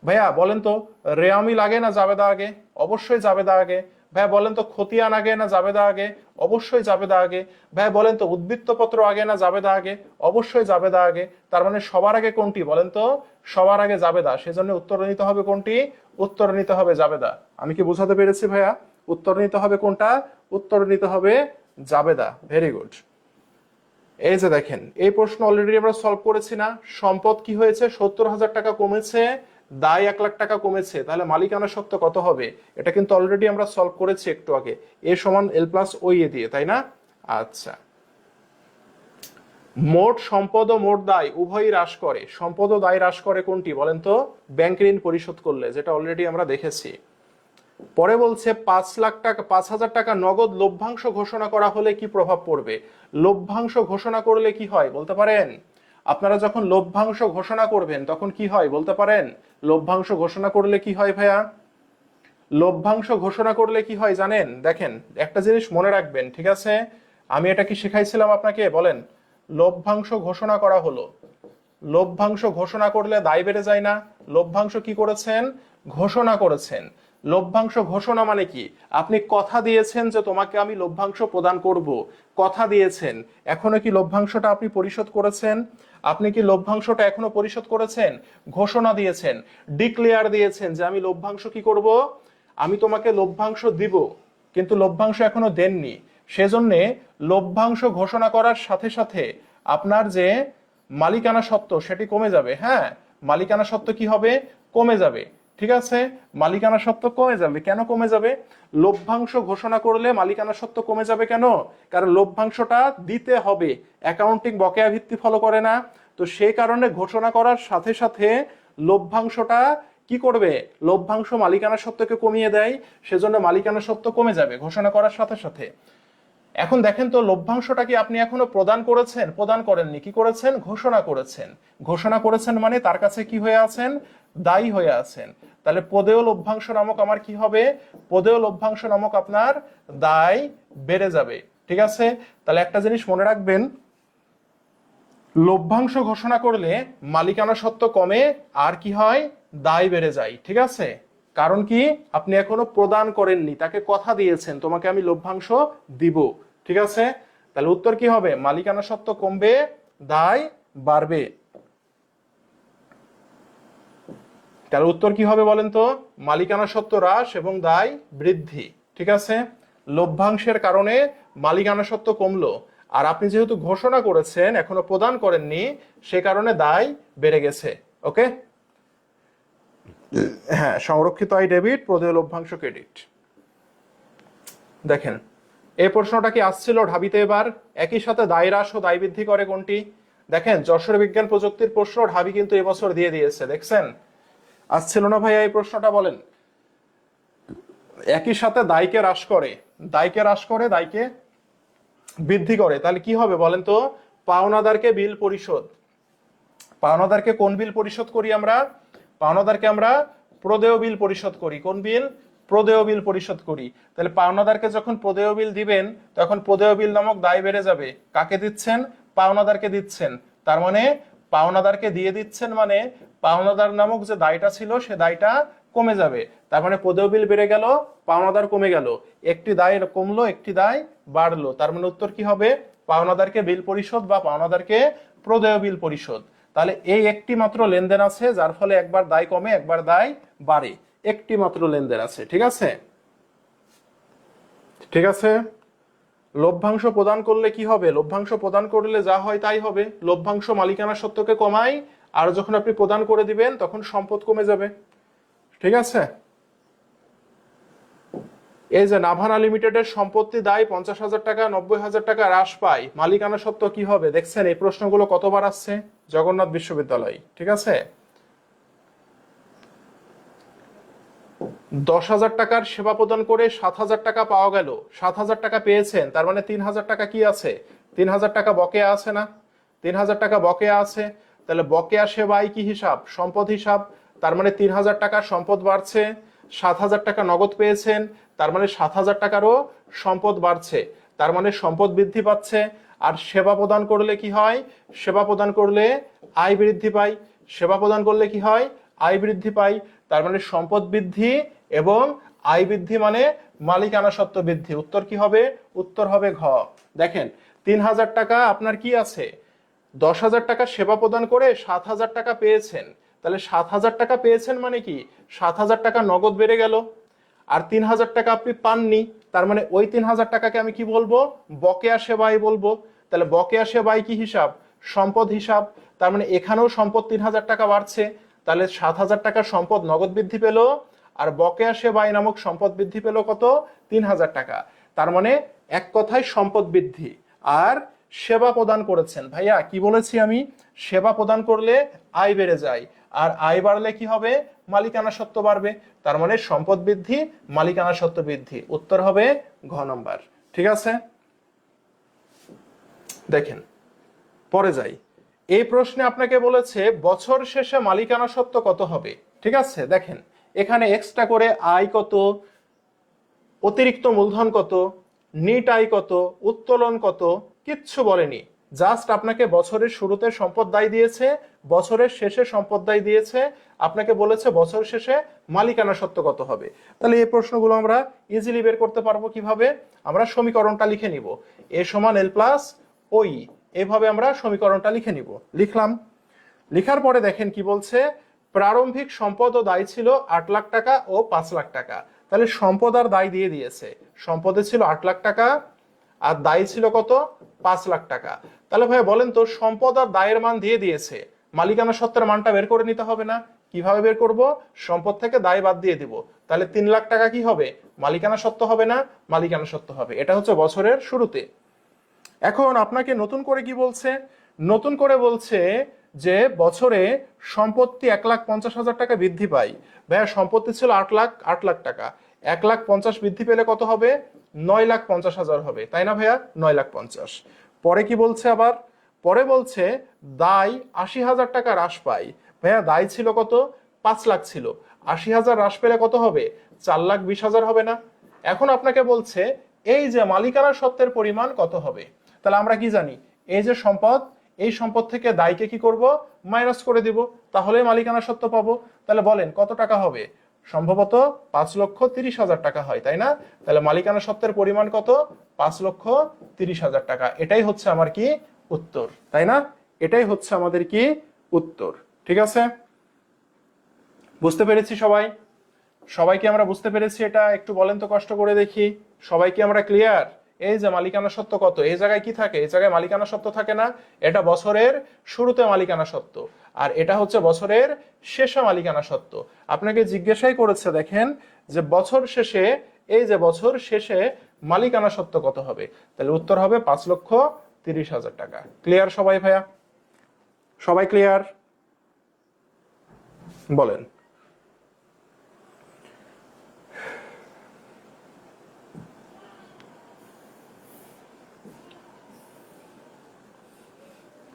ভাইয়া বলেন তো রেয়ামিল আগে না জাবেদা আগে? অবশ্যই জাবেদা আগে। ভাইয়া বলেন তো খতিয়ান আগে না জাবেদা আগে? অবশ্যই জাবেদা আগে। ভাইয়া বলেন তো উদ্বৃত্তপত্র আগে না জাবেদা আগে? অবশ্যই জাবেদা আগে। তার মানে সবার আগে কোনটি বলেন তো? সবার আগে জাবেদা, সেজন্য উত্তর নিতে হবে কোনটি? উত্তর নিতে হবে জাবেদা। আমি কি বোঝাতে পেরেছি ভাইয়া? উত্তর নিতে হবে কোনটা? উত্তর নিতে হবে জাবেদা। Very good. এই যে দেখেন এই প্রশ্ন অলরেডি আমরা সলভ করেছি না? সম্পদ কি হয়েছে? 70,000 টাকা কমেছে, দায় 1 লাখ টাকা কমেছে, তাহলে মালিকানা সত্ত্ব কত হবে? এটা কিন্তু অলরেডি আমরা সলভ করেছি একটু আগে, এ সমান এল প্লাস ওই এ দিয়ে, তাই না? আচ্ছা, মোট সম্পদ ও মোট দায় উভয়ই হ্রাস করে। সম্পদ ও দায় হ্রাস করে কোনটি বলেন তো? ব্যাংক ঋণ পরিশোধ করলে, যেটা অলরেডি আমরা দেখেছি। পরে বলছে 5 লাখ টাকা 5,000 টাকা নগদ লভ্যাংশ ঘোষণা করা হলে কি প্রভাব পড়বে? লভ্যাংশ ঘোষণা করলে কি হয় বলতে পারেন? আপনারা যখন লভ্যাংশ ঘোষণা করবেন তখন কি হয় বলতে পারেন? লভ্যাংশ ঘোষণা করলে কি হয় ভাইয়া? লভ্যাংশ ঘোষণা করলে কি হয় জানেন? দেখেন একটা জিনিস মনে রাখবেন, ঠিক আছে? আমি এটা কি শিখাইছিলাম আপনাকে? বলেন। লভ্যাংশ ঘোষণা করা হলো, লভ্যাংশ ঘোষণা করলে দায় বেড়ে যায় না? লভ্যাংশ কি করেছেন? ঘোষণা করেছেন। লভ্যাংশ ঘোষণা মানে কি? আপনি কথা দিয়েছেন যে তোমাকে আমি লভ্যাংশ প্রদান করব, কথা দিয়েছেন। এখনো কি লভ্যাংশটা আপনি পরিশোধ করেছেন? আপনি কি লভ্যাংশটা এখনো পরিশোধ করেছেন? ঘোষণা দিয়েছেন, ডিক্লেয়ার দিয়েছেন যে আমি লভ্যাংশ কি করব, আমি তোমাকে লভ্যাংশ দিব, কিন্তু লভ্যাংশ এখনো দেননি। সেজন্য লভ্যাংশ ঘোষণা করার সাথে সাথে আপনার যে মালিকানা সত্ত্ব সেটি কমে যাবে। হ্যাঁ, মালিকানা সত্ত্ব কি হবে? কমে যাবে, ঠিক আছে? মালিকানা সত্ত্ব কমে যাবে। কেন কমে যাবে? লভ্যাংশ ঘোষণা করলে মালিকানা সত্ত্ব কমে যাবে কেন? কারণ লভ্যাংশটা দিতে হবে, অ্যাকাউন্টিং বকেয়া ভিত্তি ফলো করে না, তো সেই কারণে ঘোষণা করার সাথে সাথে লভ্যাংশটা কি করবে? লভ্যাংশ মালিকানা সত্ত্বকে কমিয়ে দেয়, সেজন্য মালিকানা সত্ত্ব কমে যাবে ঘোষণা করার সাথে সাথে। এখন দেখেন তো লভ্যাংশটা কি আপনি এখনো প্রদান করেছেন? প্রদান করেননি। কি করেছেন? ঘোষণা করেছেন। ঘোষণা করেছেন মানে তার কাছে কি হয়ে আছেন? দায়ী হয়ে আছেন। তাহলে পদেয় লভ্যাংশ নামক আমার কি হবে? পদেয় লভ্যাংশ নামক আপনার দায় বেড়ে যাবে, ঠিক আছে? তাহলে একটা জিনিস মনে রাখবেন, লভ্যাংশ ঘোষণা করলে মালিকানা সত্ত্ব কমে আর কি হয়? দায় বেড়ে যায়, ঠিক আছে? কারণ কি? আপনি এখনো প্রদান করেননি, তাকে কথা দিয়েছেন তোমাকে আমি লভ্যাংশ দিব, ঠিক আছে? তাহলে উত্তর কি হবে? মালিকানা সত্ত্ব কমবে, দায় বাড়বে। তাহলে উত্তর কি হবে বলেন তো? মালিকানা সত্ত্ব হ্রাস এবং দায় বৃদ্ধি, ঠিক আছে? লভ্যাংশের কারণে মালিকানা সত্ত্ব কমলো, আর আপনি যেহেতু ঘোষণা করেছেন এখনো প্রদান করেননি, সে কারণে দায় বেড়ে গেছে। ওকে, হ্যাঁ, সংরক্ষিত আয় ডেবিট, প্রদেয় লভ্যাংশ ক্রেডিট। দেখেন এই প্রশ্নটা কি আসছিল ঢাবিতে এবার? একই সাথে দায় হ্রাস ও দায় বৃদ্ধি করে কোনটি? দেখেন যশোর বিজ্ঞান প্রযুক্তির প্রশ্ন ঢাবি কিন্তু এবছর দিয়ে দিয়েছে, দেখছেন? আসছিল না ভাইয়া এই প্রশ্নটা? বলেন। একই সাথে দায়কে হ্রাস করে, দায়কে হ্রাস করে, দায়কে বৃদ্ধি করে, তাহলে কি হবে বলেন তো? পাওনাদারকে বিল পরিশোধ। পাওনাদারকে কোন বিল পরিশোধ করি আমরা? পাওনাদারকে আমরা প্রদেয় বিল পরিশোধ করি। কোন বিল? প্রদেয় বিল পরিশোধ করি। তাহলে পাওনাদারকে যখন প্রদেয় বিল দিবেন তখন প্রদেয় বিল নামক দায় বেড়ে যাবে। কাকে দিচ্ছেন? পাওনাদারকে দিচ্ছেন। তার মানে পাওনাদারকে দিয়ে দিচ্ছেন মানে পাওনাদার নামক যে দায়টা ছিল সে দায়টা কমে যাবে। তার মানে প্রদেয় বিল বেড়ে গেল, পাওনাদার কমে গেল, একটি দায় কমলো, একটি দায় বাড়লো। তার মানে উত্তর কি হবে? পাওনাদারকে বিল পরিশোধ বা পাওনাদারকে প্রদেয় বিল পরিশোধ। তাহলে এই একটি মাত্র লেনদেন আছে যার ফলে একবার দায় কমে একবার দায় বাড়ে, একটি মাত্র লেনদেন আছে। ঠিক আছে, ঠিক আছে। লভ্যাংশ প্রদান করলে কি হবে? লভ্যাংশ প্রদান করলে যা হয় তাই হবে। লভ্যাংশ মালিকানা সত্ত্বকে কমায়, আর যখন আপনি প্রদান করে দিবেন তখন সম্পদ কমে যাবে। ঠিক আছে। এই যে নাভানা লিমিটেডের সম্পত্তি দায় 50,000 টাকা 90,000 টাকা হ্রাস পায়, মালিকানা সত্ত্ব কি হবে? দেখছেন এই প্রশ্নগুলো কতবার আসছে জগন্নাথ বিশ্ববিদ্যালয়। ঠিক আছে। 10,000 টাকার সেবা প্রদান করে 7,000 টাকা পাওয়া গেল, 7,000 টাকা পেয়েছেন, তার মানে 3,000 টাকা কি আছে? 3,000 টাকা বকেয়া আছে না? 3,000 টাকা বকেয়া আছে। তাহলে বকেয়া সেবাই কি হিসাব? সম্পদ হিসাব। তার মানে 3,000 টাকার সম্পদ বাড়ছে। 7,000 টাকা নগদ পেয়েছেন, তার মানে 7,000 টাকারও সম্পদ বাড়ছে। তার মানে সম্পদ বৃদ্ধি পাচ্ছে। আর সেবা প্রদান করলে কি হয়? সেবা প্রদান করলে আয় বৃদ্ধি পায়। সেবা প্রদান করলে কি হয়? আয় বৃদ্ধি পায়। তার মানে সম্পদ বৃদ্ধি এবং আয় বৃদ্ধি মানে মালিকানা সত্ত্ব বৃদ্ধি। উত্তর কি হবে? উত্তর হবে ঘ। দেখেন 3,000 টাকা আপনার কি আছে? 10,000 টাকা সেবা প্রদান করে 7,000 টাকা পেয়েছেন। তাহলে 7,000 টাকা পেয়েছেন মানে কি? 7,000 টাকা নগদ বেড়ে গেল। আর 3,000 টাকা আপনি পাননি, তার মানে ওই 3,000 টাকাকে আমি কি বলবো? বকেয়া সেবাই বলবো। তাহলে বকেয়া সেবাই কি হিসাব? সম্পদ হিসাব। তার মানে এখানেও সম্পদ 3,000 টাকা বাড়ছে। তাহলে 7,000 টাকার সম্পদ নগদ বৃদ্ধি পেল, আর বকেয়া সেবাই নামক সম্পদ বৃদ্ধি পেল কত? 3,000 টাকা। তার মানে এক কথায় সম্পদ বৃদ্ধি। আর সেবা প্রদান করেছেন, ভাইয়া কি বলেছি আমি? সেবা প্রদান করলে আয় বেড়ে যায়, আর আয় বাড়লে কি হবে? মালিকানা সত্ত্ব বাড়বে। তার মানে সম্পদ বৃদ্ধি, মালিকানা সত্ত্ব বৃদ্ধি। উত্তর হবে ঘ নম্বর। ঠিক আছে। দেখেন পরে যাই। এই প্রশ্নে আপনাকে বলেছে বছর শেষে মালিকানা সত্ত্ব কত হবে। ঠিক আছে। দেখেন এখানে এক্সট্রা করে আয় কত, অতিরিক্ত মূলধন কত, নিট আয় কত, উত্তোলন কত, কিচ্ছু বলেনি। জাস্ট আপনাকে বছরের শুরুতে সম্পদ দায় দিয়েছে, বছরের শেষে সম্পদ দায় দিয়েছে, আপনাকে বলেছে বছর শেষে মালিকানা সত্ত্ব কত হবে। তাহলে এই প্রশ্নগুলো আমরা ইজিলি বের করতে পারবো কিভাবে? আমরা সমীকরণটা লিখে নিব, এ সমান এল প্লাস ওই, এইভাবে আমরা সমীকরণটা লিখে নিব। লিখলাম। লিখার পরে দেখেন কি বলছে? প্রারম্ভিক সম্পদ ও দায় ছিল 8 লাখ টাকা ও 5 লাখ টাকা। তাহলে সম্পদ আর দায় দিয়ে দিয়েছে। সম্পদে ছিল 8 লাখ টাকা আর দায় ছিল কত? 5 লাখ টাকা। তাহলে ভাই বলেন তো, সম্পদ আর দায়ের মান দিয়ে দিয়েছে, মালিকানা সত্ত্বের মানটা বের করে নিতে হবে না? কিভাবে বের করব? সম্পদ থেকে দায় বাদ দিয়ে দিব। তাহলে 3 লাখ টাকা কি হবে? মালিকানা সত্ত্ব হবে না? মালিকানা সত্ত্ব হবে। এটা হচ্ছে বছরের শুরুতে। এখন আপনাকে নতুন করে কি বলছে? নতুন করে বলছে যে বছরে সম্পত্তি 1,50,000 টাকা বৃদ্ধি পায়। ভাইয়া সম্পত্তি ছিল 8 লাখ টাকা, 1,50,000 বৃদ্ধি পেলে কত হবে? 9,50,000 হবে, তাই না ভাইয়া? 9,50,000। পরে কি বলছে আবার? পরে বলছে দায় 80,000 টাকা হ্রাস পায়। ভাইয়া দায় ছিল কত? 5 লাখ ছিল, 80,000 হ্রাস পেলে কত হবে? 4,20,000 হবে না? এখন আপনাকে বলছে এই যে মালিকানা সত্ত্বের পরিমাণ কত হবে। তাহলে আমরা কি জানি? এই যে সম্পদ, এই সম্পদ থেকে দায়কে কি করব? মাইনাস করে দিব, তাহলে মালিকানা সত্ত্ব পাবো। তাহলে বলেন কত টাকা হবে? সম্ভবত 5,30,000 টাকা হয়, তাই না? তাহলে মালিকানা সত্ত্বের পরিমাণ কত? 5,30,000 টাকা। এটাই হচ্ছে আমার কি উত্তর, তাই না? এটাই হচ্ছে আমাদের কি উত্তর। ঠিক আছে, বুঝতে পেরেছি সবাই? সবাইকে আমরা বুঝতে পেরেছি এটা? একটু বলেন তো কষ্ট করে দেখি, সবাইকে আমরা ক্লিয়ার? এই যে মালিকানা সত্ত্ব কত, এই জায়গায় কি থাকে? এই জায়গায় মালিকানা সত্ত্ব থাকে না? এটা বছরের শুরুতে মালিকানা সত্ত্ব, আর এটা হচ্ছে বছরের শেষে মালিকানা সত্ত্ব। আপনাকে জিজ্ঞাসাই করেছে দেখেন যে বছর শেষে, এই যে বছর শেষে মালিকানা সত্ত্ব কত হবে। তাহলে উত্তর হবে 5,30,000 টাকা। ক্লিয়ার সবাই ভাইয়া? সবাই ক্লিয়ার? বলেন।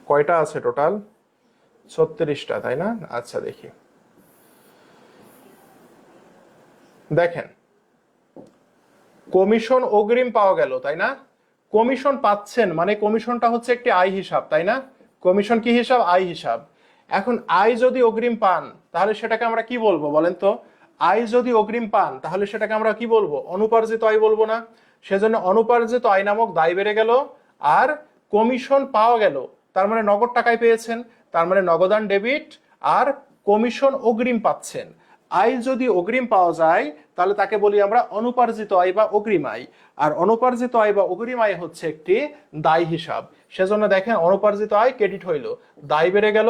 কয়টা আছে টোটাল? 36টা, তাই না? আচ্ছা দেখি, দেখেন কমিশন অগ্রিম পাওয়া গেল, তাই না? কমিশন পাচ্ছেন মানে কমিশনটা হচ্ছে একটি আয় হিসাব, তাই না? কমিশন কি হিসাব? আয় হিসাব। এখন আয় যদি অগ্রিম পান তাহলে সেটাকে আমরা কি বলবো বলেন তো? আয় যদি অগ্রিম পান তাহলে সেটাকে আমরা কি বলবো? অনুপার্জিত আয় বলবো না? সেজন্য অনুপার্জিত আয় নামক দায় বেড়ে গেল। আর কমিশন পাওয়া গেল, তার মানে নগদ টাকায় পেয়েছেন, তার মানে নগদান ডেবিট, আর কমিশন অগ্রিম পাচ্ছেন। আয় যদি অগ্রিম পাওয়া যায় তাহলে তাকে বলি আমরা অনুপার্জিত আয় বা অগ্রিম আয়। আর অনুপার্জিত আয় বা অগ্রিম আয় হচ্ছে একটি দায় হিসাব। সেজন্য দেখেন অনুপার্জিত আয় ক্রেডিট হইল, দায় বেড়ে গেল,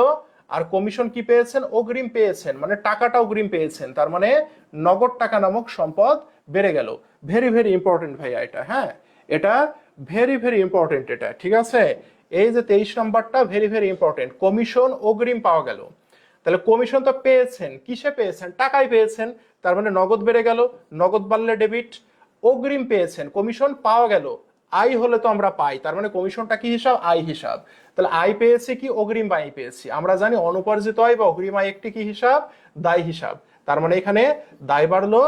আর কমিশন কি পেয়েছেন? অগ্রিম পেয়েছেন, মানে টাকাটা অগ্রিম পেয়েছেন, তার মানে নগদ টাকা নামক সম্পদ বেড়ে গেল। ভেরি ভেরি ইম্পর্টেন্ট ভাইয়া এটা, হ্যাঁ এটা ভেরি ভেরি ইম্পর্টেন্ট এটা, ঠিক আছে? এই যে 23 নম্বরটা ভেরি ভেরি ইম্পর্টেন্ট, কমিশন অগ্রিম পাওয়া গেল। তাহলে কমিশন তো পেয়েছেন, কিসে পেয়েছেন? টাকায় পেয়েছেন, তার মানে নগদ বেড়ে গেল, নগদ বাড়লে ডেবিট। অগ্রিম পেয়েছেন, কমিশন পাওয়া গেল, আয় হলে তো আমরা পাই, তার মানে কমিশনটা কি হিসাব? আয় হিসাব। তাহলে আয় পেয়েছি কি? অগ্রিম আয় পেয়েছি। আমরা জানি অনুপার্জিত আয় বা অগ্রিম আয় একটি কি হিসাব? দায় হিসাব। তার মানে এখানে দায় বাড়লো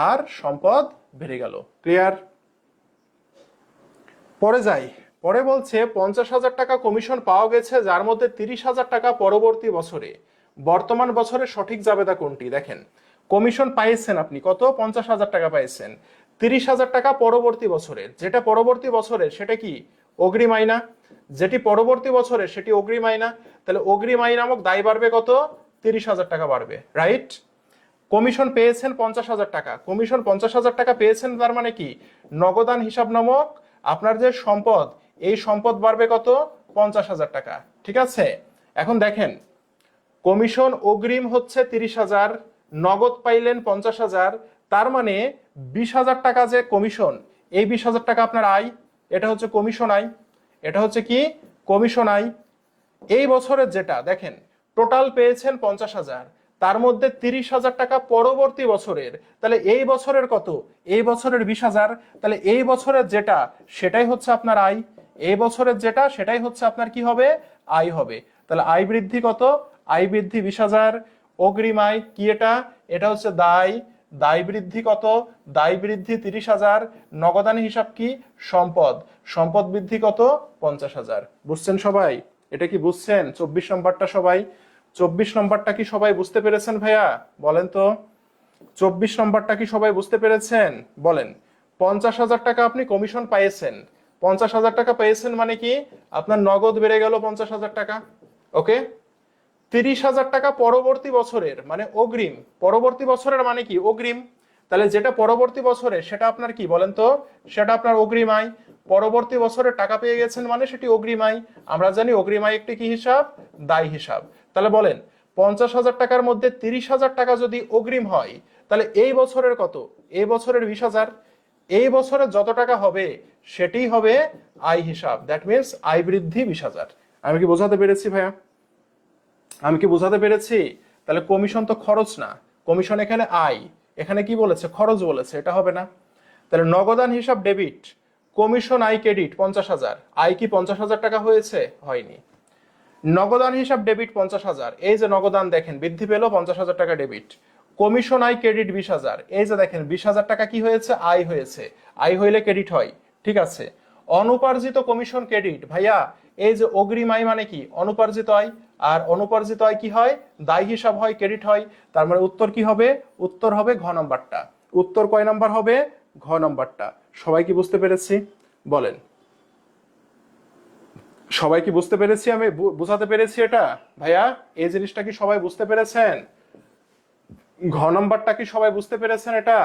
আর সম্পদ বেড়ে গেল। ক্লিয়ার? পরে যাই, পরে বলছে 50,000 টাকা কমিশন পাওয়া গেছে, যার মধ্যে 30,000 টাকা পরবর্তী বছরে। বর্তমান বছরের সঠিক জাবেদা কোনটি? দেখেন কমিশন পাইছেন আপনি কত? 50,000 টাকা পাইছেন। 30,000 টাকা পরবর্তী বছরের, যেটা পরবর্তী বছরের সেটা কি? অগ্রিম আয় না? যেটি পরবর্তী বছরের সেটি অগ্রিম আয় না? তাহলে অগ্রিম আয় নামক দায় বাড়বে কত? 30,000 টাকা বাড়বে, রাইট? কমিশন পেয়েছেন 50,000 টাকা, কমিশন 50,000 টাকা পেয়েছেন, তার মানে কি? নগদান হিসাব নামক আপনার যে সম্পদ, এই সম্পদ বাড়বে কত? 50,000 টাকা, ঠিক আছে? এখন দেখেন কমিশন অগ্রিম হচ্ছে 30,000, নগদ পাইলেন 50,000, তার মানে 20,000 টাকা যে কমিশন, এই 20,000 টাকা আপনার আয়, এটা হচ্ছে কমিশন আয়, এটা হচ্ছে কি? কমিশন আয়। এই বছরের যেটা দেখেন টোটাল পেয়েছেন 50,000, তার মধ্যে 30,000 টাকা পরবর্তী বছরের, তাহলে এই বছরের কত? এই বছরের 20,000, তাহলে এই বছরের যেটা সেটাই হচ্ছে আপনার আয়, এই বছরের যেটা সেটাই হচ্ছে আপনার কি হবে? আয় হবে। তাহলে আয় বৃদ্ধি কত? আয় বৃদ্ধি 20,000। অগ্রিম আয় কি? এটা এটা হচ্ছে দায়, দায় বৃদ্ধি কত? দায় বৃদ্ধি 30,000। নগদান হিসাব কি? সম্পদ, সম্পদ বৃদ্ধি কত? 50,000। বুঝছেন সবাই? এটা কি বুঝছেন? 24 নম্বরটা সবাই, 24 নম্বরটা কি সবাই বুঝতে পেরেছেন ভাইয়া? বলেন তো 24 নম্বরটা কি সবাই বুঝতে পেরেছেন? বলেন। 50,000 টাকা আপনি কমিশন পাইয়েছেন, 50,000 টাকা পেয়েছেন মানে কি? আপনার নগদ বেড়ে গেল 50,000 টাকা, ওকে? 30,000 টাকা পরবর্তী বছরের মানে অগ্রিম, পরবর্তী বছরের মানে কি? অগ্রিম। তাহলে যেটা পরবর্তী বছরে সেটা আপনার কি বলেন তো? সেটা আপনার অগ্রিম আয়। পরবর্তী বছরে টাকা পেয়ে গেছেন মানে সেটি অগ্রিম আয়। আমরা জানি অগ্রিম আয় একটি কি হিসাব? দায় হিসাব। তাহলে বলেন 50,000 টাকার মধ্যে 30,000 টাকা যদি অগ্রিম হয় তাহলে এই বছরের কত? এই বছরের 20,000। এই বছরে যত টাকা হবে সেটাই হবে আয় হিসাব, দ্যাট মিনস আয় বৃদ্ধি 20,000। আমি কি বোঝাতে পেরেছি ভাইয়া? আমি কি বোঝাতে পেরেছি? তাহলে কমিশন তো খরচ না, কমিশন এখানে আয়, এখানে কি বলেছে? খরচ বলেছে, এটা হবে না। তাহলে নগদান হিসাব ডেবিট, কমিশন আয় ক্রেডিট 50,000, আয় কি 50,000 টাকা হয়েছে? হয়নি। নগদান হিসাব ডেবিট 50,000, এই যে নগদান দেখেন বৃদ্ধি পেল 50,000 টাকা ডেবিট। কমিশন আয় ক্রেডিট 20,000, এই যে দেখেন 20,000 টাকা কি হয়েছে? আয় হয়েছে, আয় হইলে ক্রেডিট হয়, ঠিক আছে? অনুপার্জিত কমিশন ক্রেডিট ভাইয়া, এই যে অগ্রিম আয় মানে কি? অনুপার্জিত আয়, আর অনুপার্জিত আয় কি হয়? দায় হিসাব হয়, ক্রেডিট হয়। তার মানে উত্তর কি হবে? উত্তর হবে ঘ নাম্বারটা। উত্তর কয় নাম্বার হবে? ঘ নাম্বারটা। সবাই কি বুঝতে পেরেছি? বলেন। সবাই কি বুঝতে পেরেছি? আমি বুঝাতে পেরেছি এটা ভাইয়া? এই জিনিসটা কি সবাই বুঝতে পেরেছেন? ঘ নাম্বারটা কি সবাই বুঝতে পেরেছেন? এটা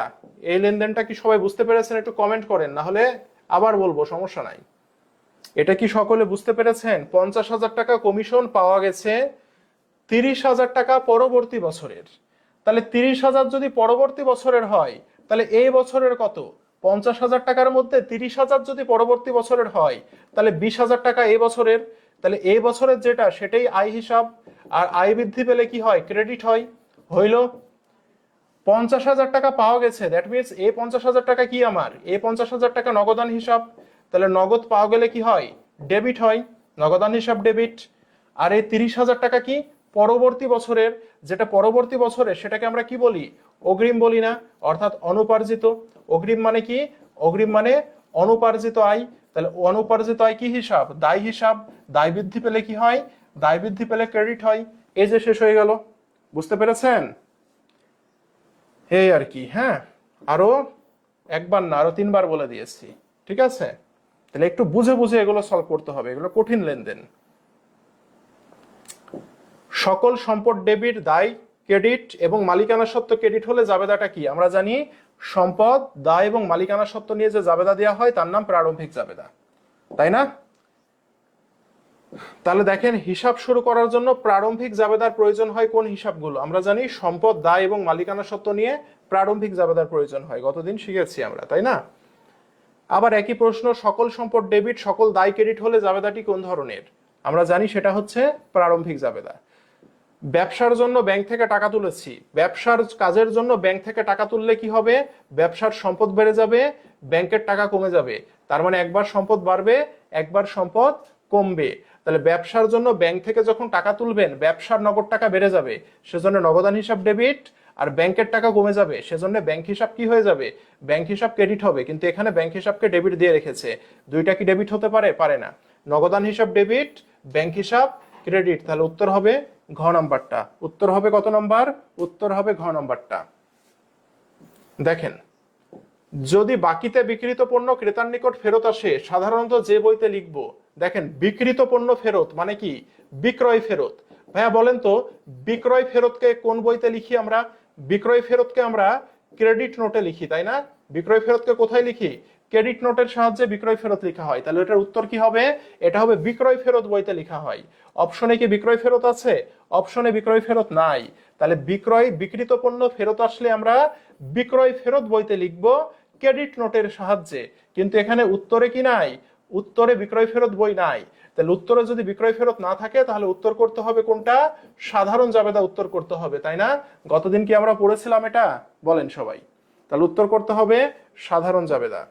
এই লেনদেনটা কি সবাই বুঝতে পেরেছেন? একটু কমেন্ট করেন, না হলে আবার বলবো, সমস্যা নাই। এটা কি সকলে বুঝতে পেরেছেন? 50,000 টাকা কমিশন পাওয়া গেছে, 30,000 টাকা পরবর্তী বছরের। তাহলে 30,000 যদি পরবর্তী বছরের হয় তাহলে এই বছরের কত? 50,000 টাকার মধ্যে 30,000 যদি পরবর্তী বছরের হয় তাহলে 20,000 টাকা এই বছরের। তাহলে এই বছরের যেটা সেটাই আয় হিসাব, আর আয় বৃদ্ধি পেলে কি হয়, ক্রেডিট হয়। হইল 50,000 টাকা পাওয়া গেছে, দ্যাট মিনস এই 50,000 টাকা কি আমার, এই 50,000 টাকা নগদান হিসাব, তাহলে নগদ পাওয়া গেলে কি হয়, ডেবিট হয়, নগদান হিসাব ডেবিট। আর এই 30,000 টাকা কি পরবর্তী বছরের, যেটা পরবর্তী বছরে সেটাকে আমরা কি বলি, অগ্রিম বলি না, অর্থাৎ অনুপার্জিত। অগ্রিম মানে কি, অগ্রিম মানে অনুপার্জিত আয়। তাহলে অনুপার্জিত আয় কি হিসাব, দায় হিসাব। দায় বৃদ্ধি পেলে কি হয়, দায় বৃদ্ধি পেলে ক্রেডিট হয়। এই যে শেষ হয়ে গেল, বুঝতে পেরেছেন? এই আর কি। হ্যাঁ, আরো একবার না, আরো 3বার বলে দিয়েছি, ঠিক আছে? তাহলে একটু বুঝে বুঝে এগুলো সলভ করতে হবে, এগুলো কঠিন লেনদেন। সকল সম্পদ ডেবিট, দায় ক্রেডিট এবং মালিকানা সত্ত্ব ক্রেডিট হলে জাবেদাটা কি? আমরা জানি সম্পদ, দায় এবং মালিকানা সত্ত্ব নিয়ে যে জাবেদা দেওয়া হয় তার নাম প্রারম্ভিক জাবেদা, তাই না? তাহলে দেখেন, হিসাব শুরু করার জন্য প্রারম্ভিক জাবেদার প্রয়োজন হয় কোন হিসাবগুলো? আমরা জানি সম্পদ, দায় এবং মালিকানা সত্ত্ব নিয়ে প্রারম্ভিক জাবেদার প্রয়োজন হয়, গতদিন শিখেছি আমরা, তাই না? আবার একই প্রশ্ন, সকল সম্পদ ডেবিট, সকল দায় ক্রেডিট হলে জাবেদাটি কোন ধরনের? আমরা জানি সেটা হচ্ছে প্রারম্ভিক জাবেদা। ব্যবসার জন্য ব্যাংক থেকে টাকা তুলেছি, ব্যবসার কাজের জন্য ব্যাংক থেকে টাকা তুললে কি হবে, ব্যবসার সম্পদ বেড়ে যাবে, ব্যাংকের টাকা কমে যাবে। তার মানে একবার সম্পদ বাড়বে, একবার সম্পদ কমবে। তাহলে ব্যবসার জন্য ব্যাংক থেকে যখন টাকা তুলবেন, ব্যবসার নগদ টাকা বেড়ে যাবে, সেজন্য নগদান হিসাব ডেবিট। আর ব্যাংকের টাকা কমে যাবে, সেজন্য ব্যাংক হিসাব কি হয়ে যাবে, ব্যাংক হিসাব ক্রেডিট হবে। কিন্তু এখানে ব্যাংক হিসাবকে ডেবিট দিয়ে রেখেছে, দুইটা কি ডেবিট হতে পারে? পারে না। নগদান হিসাব ডেবিট, ব্যাংক হিসাব ক্রেডিট। তাহলে উত্তর হবে ঘ নাম্বারটা। উত্তর হবে কত নাম্বার? উত্তর হবে ঘ নাম্বারটা। দেখেন, যদি বাকিতে বিক্রিত পণ্য ক্রেতার নিকট ফেরত আসে, সাধারণত যে বইতে লিখব, দেখেন বিক্রিত পণ্য ফেরত মানে কি, বিক্রয় ফেরত। ভাইয়া বলেন তো, বিক্রয় ফেরতকে কোন বইতে লিখি আমরা? বিক্রয় ফেরতকে আমরা ক্রেডিট নোটে লিখি, তাই না? বিক্রয় ফেরতকে কোথায় লিখি? ক্রেডিট নোটের সাহায্যে বিক্রয় ফেরত লেখা হয়। তাহলে এটার উত্তর কি হবে? এটা হবে বিক্রয় ফেরত বইতে লেখা হয়। অপশনে কি বিক্রয় ফেরত আছে? অপশনে বিক্রয় ফেরত নাই। তাহলে বিক্রিত পণ্য ফেরত আসলে আমরা বিক্রয় ফেরত বইতে লিখব ক্রেডিট নোটের সাহায্যে। কিন্তু এখানে উত্তরে কি নাই? উত্তরে বিক্রয় ফেরত বই নাই। তাহলে উত্তরে যদি বিক্রয় ফেরত না থাকে, তাহলে উত্তর করতে হবে কোনটা? সাধারণ জাবেদা উত্তর করতে হবে, তাই না? গতদিন কি আমরা পড়েছিলাম এটা? বলেন সবাই। তাহলে উত্তর করতে হবে সাধারণ জাবেদা।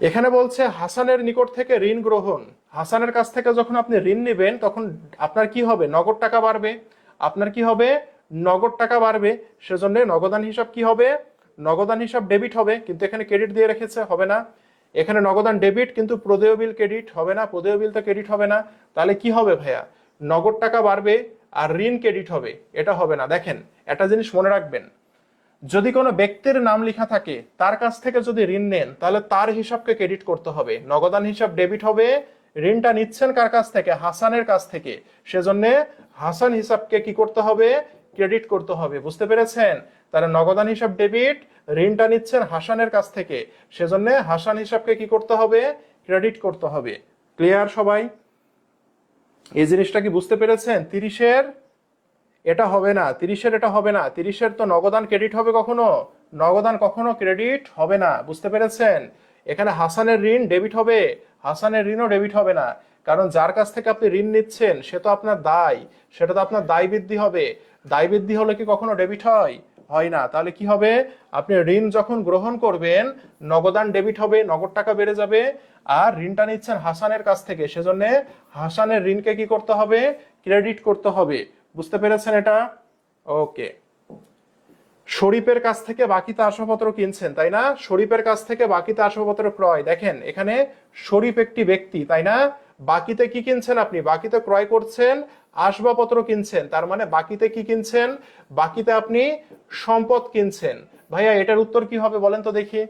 এখানে বলছে হাসানের নিকট থেকে ঋণ গ্রহণ। হাসানের কাছ থেকে যখন আপনি ঋণ নেবেন, তখন আপনার কি হবে? নগদ টাকা বাড়বে। আপনার কি হবে? নগদ টাকা বাড়বে। সেজন্য নগদান হিসাব কি হবে? নগদান হিসাব ডেবিট হবে। কিন্তু এখানে ক্রেডিট দিয়ে রেখেছে, হবে না। এখানে নগদান ডেবিট, কিন্তু প্রদেয় বিল ক্রেডিট হবে না, প্রদেয় বিল তো ক্রেডিট হবে না। তাহলে কি হবে ভাইয়া? নগদ টাকা বাড়বে আর ঋণ ক্রেডিট হবে, এটা হবে না। দেখেন, একটা জিনিস মনে রাখবেন, যদি কোনো ব্যক্তির নাম লেখা থাকে, তার কাছ থেকে যদি ঋণ নেন, তাহলে তার হিসাবকে ক্রেডিট করতে হবে, নগদান হিসাব ডেবিট হবে। ঋণটা নিচ্ছেন কার কাছ থেকে? হাসানের কাছ থেকে। সেজন্য হাসান হিসাবকে কি করতে হবে? ক্রেডিট করতে হবে। বুঝতে পেরেছেন? তাহলে নগদান হিসাব ডেবিট, ঋণটা নিচ্ছেন হাসানের কাছ থেকে, সেজন্য হাসান হিসাবকে কি করতে হবে? ক্রেডিট করতে হবে। ক্লিয়ার সবাই? এই জিনিসটা কি বুঝতে পেরেছেন? 30-এর এটা হবে না, 30-এর এটা হবে না। 30-এর তো নগদান ক্রেডিট হবে কখনো? নগদান কখনো ক্রেডিট হবে না। বুঝতে পেরেছেন? এখানে হাসানের ঋণ ডেবিট হবে, হাসানের ঋণও ডেবিট হবে না। কারণ যার কাছ থেকে আপনি ঋণ নিচ্ছেন সে তো আপনার দায়, সেটা তো আপনার দায় বৃদ্ধি হবে। দায় বৃদ্ধি হলে কি কখনো ডেবিট হয়? হয় না। তাহলে কি হবে? আপনি ঋণ যখন গ্রহণ করবেন, নগদান ডেবিট হবে, নগদ টাকা বেড়ে যাবে। আর ঋণটা নিচ্ছেন হাসানের কাছ থেকে, সেজন্য হাসানের ঋণকে কি করতে হবে? ক্রেডিট করতে হবে। বুঝতে পেরেছেন এটা? ওকে। শরীফের কাছ থেকে বাকিতে আসবাবপত্র কিনছেন, তাই না? শরীফের কাছ থেকে বাকিতে আসবাবপত্র ক্রয়। দেখেন, এখানে শরীফ একটি ব্যক্তি, তাই না? বাকিতে কি কিনছেন আপনি? বাকিতে ক্রয় করছেন, আসবাবপত্র কিনছেন। তার মানে বাকিতে কি কিনছেন? বাকিতে আপনি সম্পদ কিনছেন। ভাইয়া এটার উত্তর কি হবে বলেন তো দেখি?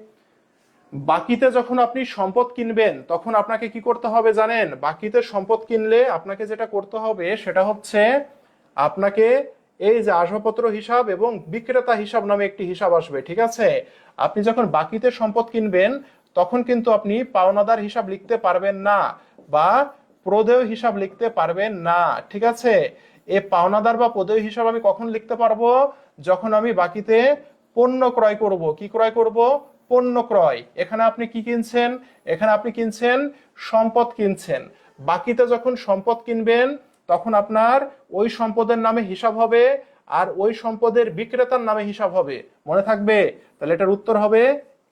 বাকিতে যখন আপনি সম্পদ কিনবেন, তখন আপনাকে কি করতে হবে জানেন? বাকিতে সম্পদ কিনলে আপনাকে যেটা করতে হবে সেটা হচ্ছে, আপনাকে এই যে আসবাবপত্র হিসাব এবং বিক্রেতা হিসাব নামে একটি হিসাব আসবে, ঠিক আছে? আপনি যখন বাকিতে সম্পদ কিনবেন, তখন কিন্তু আপনি পাওনাদার হিসাব লিখতে পারবেন না, বা প্রদেয় হিসাব লিখতে পারবেন না, ঠিক আছে? এই পাওনাদার বা প্রদেয় হিসাব আমি কখন লিখতে পারবো? যখন আমি বাকিতে পণ্য ক্রয় করব। কি ক্রয় করব? পণ্য ক্রয়। এখানে আপনি কি কিনছেন? এখানে আপনি কিনছেন সম্পদ কিনছেন। বাকিতে যখন সম্পদ কিনবেন তখন আপনার ওই সম্পদের নামে হিসাব হবে আর ওই সম্পদের বিক্রেতার নামে হিসাব হবে, মনে থাকবে? তাহলে এটার উত্তর হবে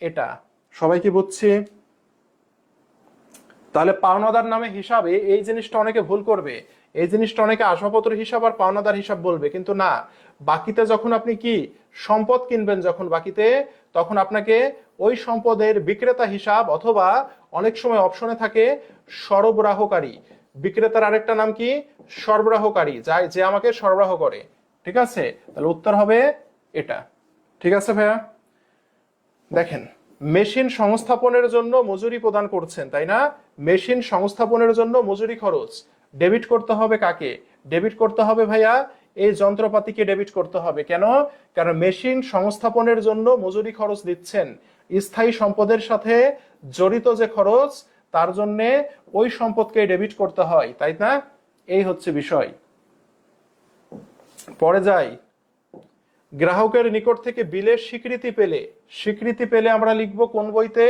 এটা। সবাই কি বুঝছি? তাহলে পাওনাদার নামে হিসাবে এই জিনিসটা অনেকে ভুল করবে, এই জিনিসটা অনেকে আসবাবপত্র হিসাব আর পাওনাদার হিসাব বলবে, কিন্তু না। বাকিতে যখন আপনি কি সম্পদ কিনবেন, যখন বাকিতে, তখন আপনাকে ওই সম্পদের বিক্রেতা হিসাব অথবা অনেক সময় অপশনে থাকে সরবরাহকারী। বিক্রেতার আরেকটা নাম কি? সরবরাহকারী, যে আমাকে সরবরাহ করে। ঠিক আছে, তাহলে উত্তর হবে এটা। ঠিক আছে ভাইয়া? দেখেন, মেশিন সংস্থাপনের জন্য মজুরি প্রদান করছেন, তাই না? মেশিন সংস্থাপনের জন্য মজুরি খরচ ডেবিট করতে হবে কাকে? ডেবিট করতে হবে ভাইয়া এই যন্ত্রপাতিকে ডেবিট করতে হবে। কেন? কারণ মেশিন সংস্থাপনের জন্য মজুরি খরচ দিচ্ছেন, স্থায়ী সম্পদের সাথে জড়িত যে খরচ, তার জন্য ওই সম্পদকে ডেবিট করতে হয়, তাই না? এই হচ্ছে বিষয়। পরে যাই, গ্রাহকের নিকট থেকে বিলের স্বীকৃতি পেলে আমরা লিখব কোন বইতে?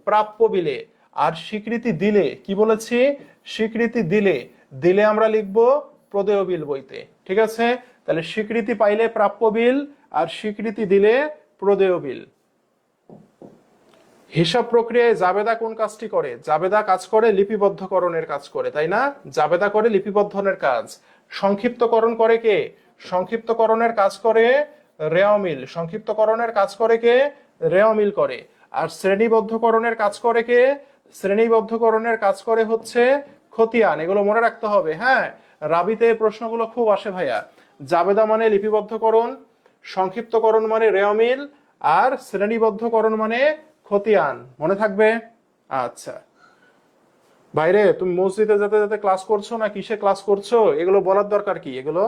প্রাপ্য বিলে। আর স্বীকৃতি দিলে কি বলেছি? স্বীকৃতি দিলে আমরা লিখব প্রদেয় বিল বইতে। ঠিক আছে, তাহলে স্বীকৃতি পাইলে প্রাপ্য বিল আর স্বীকৃতি দিলে প্রদেয় বিল। হিসাব প্রক্রিয়ায় জাবেদা কোন কাজটি করে? জাবেদা কাজ করে লিপিবদ্ধকরণের কাজ করে, তাই না? জাবেদা করে লিপিবদ্ধনের কাজ। সংক্ষিপ্তকরণ করে কে? সংক্ষিপ্তকরণের কাজ করে রেওয়ামিল। সংক্ষিপ্তকরণের কাজ করে কে? রেওয়ামিল করে। আর শ্রেণীবদ্ধকরণের কাজ করে কে? শ্রেণীবদ্ধকরণের কাজ করে হচ্ছে খতিয়ান। এগুলো মনে রাখতে হবে, হ্যাঁ। রাবিতে প্রশ্নগুলো খুব আসে ভাইয়া। জাবেদা মানে লিপিবদ্ধকরণ, সংক্ষিপ্তকরণ মানে রেওয়ামিল, আর শ্রেণীবদ্ধকরণ মানে খতিয়ান। মনে থাকবে? আচ্ছা বাইরে, তুমি মসজিদে যেতে যেতে ক্লাস করছো না কিসে ক্লাস করছো, এগুলো বলার দরকার কি? এগুলো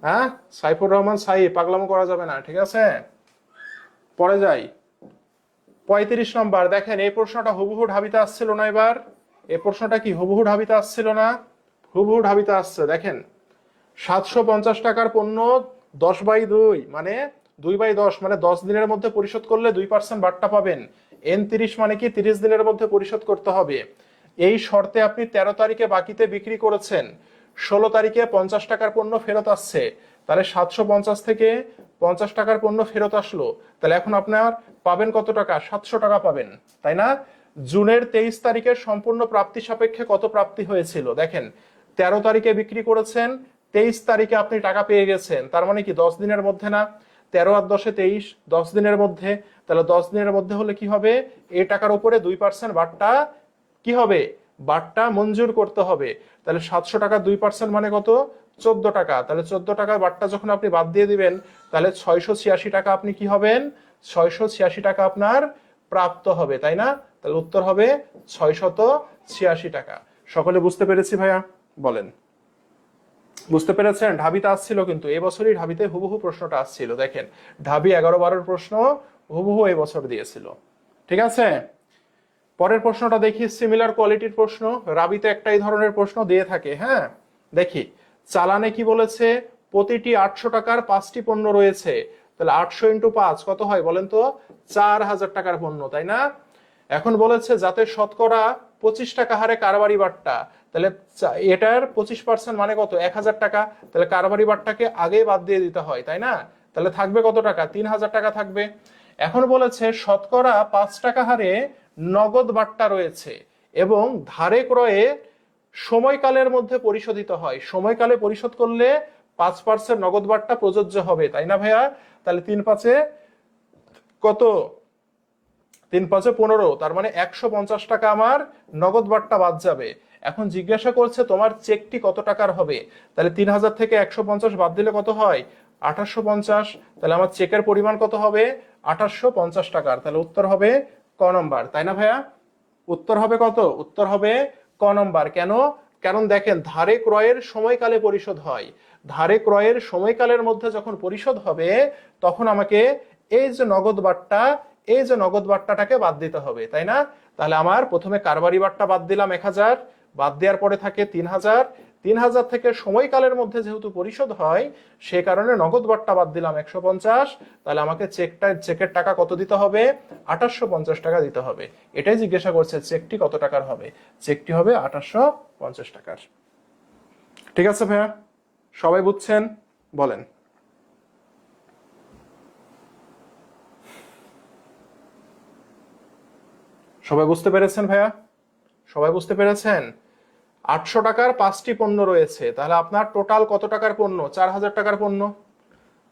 হ্যাঁ, সাইফুর রহমান সাইফ, পাগলামো করা যাবে না, ঠিক আছে? পরে যাই, 35 নম্বর। দেখেন, এই প্রশ্নটা হুবহু ঢাবিতে আসছিল না এবার? এই প্রশ্নটা কি হুবহু ঢাবিতে আসছিল না? হুবহু ঢাবিতে আসছে। দেখেন, 750 টাকার পণ্য 10/2 মানে 2/10 মানে 10 দিনের মধ্যে পরিশোধ করলে 2% বাট্টা পাবেন। N30 মানে কি 30 দিনের মধ্যে পরিশোধ করতে হবে। এই শর্তে আপনি 13 তারিখে বাকিতে বিক্রি করেছেন, 16 তারিখে 50 টাকার পণ্য ফেরত আসছে, তাহলে 750 থেকে 50 টাকার পণ্য ফেরত আসলো, তাহলে এখন আপনার পাবেন কত টাকা? 700 টাকা পাবেন, তাই না? জুনের 23 তারিখের সম্পূর্ণ প্রাপ্তি সাপেক্ষে কত প্রাপ্তি হয়েছিল? দেখেন, 13 তারিখে বিক্রি করেছেন, 23 তারিখে আপনি টাকা পেয়ে গেছেন, তার মানে কি 10 দিনের মধ্যে না? 13 আর 10 23, 10 দিনের মধ্যে। তাহলে 10 দিনের মধ্যে হলে কি হবে? এই টাকার উপরে 2% বাট্টা কি হবে? বাট্টা মঞ্জুর করতে হবে। তাহলে 700 টাকা 2% মানে কত? 14 টাকা। তাহলে 14 টাকার বাট্টা যখন আপনি বাদ দিয়ে দিবেন, তাহলে 686 টাকা আপনি কি হবেন? 686 টাকা আপনার প্রাপ্ত হবে, তাই না? তাহলে উত্তর হবে 686 টাকা। সকলে বুঝতে পেরেছি ভাইয়া? বলেন, বুঝতে পেরেছেন? ঢাবিতে আসছিল, কিন্তু এবছরই ঢাবিতে হুবহু প্রশ্নটা আসছিল। দেখেন, ঢাবি 11-12 প্রশ্ন হুবহু এবছর দিয়েছিল। ঠিক আছে, পরের প্রশ্নটা দেখি, সিমিলার কোয়ালিটির প্রশ্ন। রাবিতে একটাই ধরনের প্রশ্ন দিয়ে থাকে, হ্যাঁ। দেখি, চালানে কি বলেছে? প্রতিটি 800 টাকার 5টি পণ্য রয়েছে, তাহলে 800 × 5 কত হয় বলেন তো? 4000 টাকার পণ্য, তাই না? এখন বলেছে যাতে শতকরা 25 টাকা হারে কারবারি বাট্টা, তাহলে এটার 25% মানে কত? 1000 টাকা। তাহলে কারবারি বাট্টাকে আগে বাদ দিয়ে দিতে হয়, তাই না? তাহলে থাকবে কত টাকা? 3000 টাকা থাকবে। এখন বলেছে শতকরা 5 টাকা হারে নগদ বাট্টা রয়েছে এবং ধারে ক্রয়ে সময়কালের মধ্যে পরিশোধিত হয়। সময়কালে পরিশোধ করলে 5% নগদ বাট্টা প্রযোজ্য হবে, তাই না ভাইয়া? তাহলে 3×5 কত? 3×5 15, তার মানে 150 টাকা আমার নগদ বাট্টা বাদ যাবে। এখন জিজ্ঞাসা করছে তোমার চেকটি কত টাকার হবে? তাহলে 3000 থেকে 150 বাদ দিলে কত হয়? 2850। তাহলে আমার চেকের পরিমাণ কত হবে? 2850 টাকার। তাহলে উত্তর হবে ক নম্বর, তাই না ভাইয়া? উত্তর হবে কত? উত্তর হবে ক নম্বর। কেন? কারণ দেখেন, ধারে ক্রয়ের সময়কালে পরিশোধ হয়। ধারে ক্রয়ের সময়কালের মধ্যে যখন পরিশোধ হবে, তখন আমাকে এই যে নগদ বাট্টাটাকে বাদ দিতে হবে, তাই না? তাহলে আমার প্রথমে কারবারি বাট্টা বাদ দিলাম 1000, বাদ দেওয়ার পরে থাকে 3000, 3000 থেকে সময়কালের মধ্যে যেহেতু পরিশোধ হয় সে কারণে নগদ বাট্টা বাদ দিলাম 150, তাহলে আমাকে চেকের টাকা কত দিতে হবে? 2850 টাকা দিতে হবে। এটাই জিজ্ঞাসা করছে চেকটি কত টাকার হবে। চেকটি হবে 2850 টাকার। ঠিক আছে ভাইয়া, সবাই বুঝছেন? বলেন। সবাই বুঝতে পেরেছেন ভাইয়া? সবাই বুঝতে পেরেছেন? 800 টাকার 5টি পণ্য রয়েছে, তাহলে আপনার টোটাল কত টাকার পণ্য? 4000 টাকার পণ্য।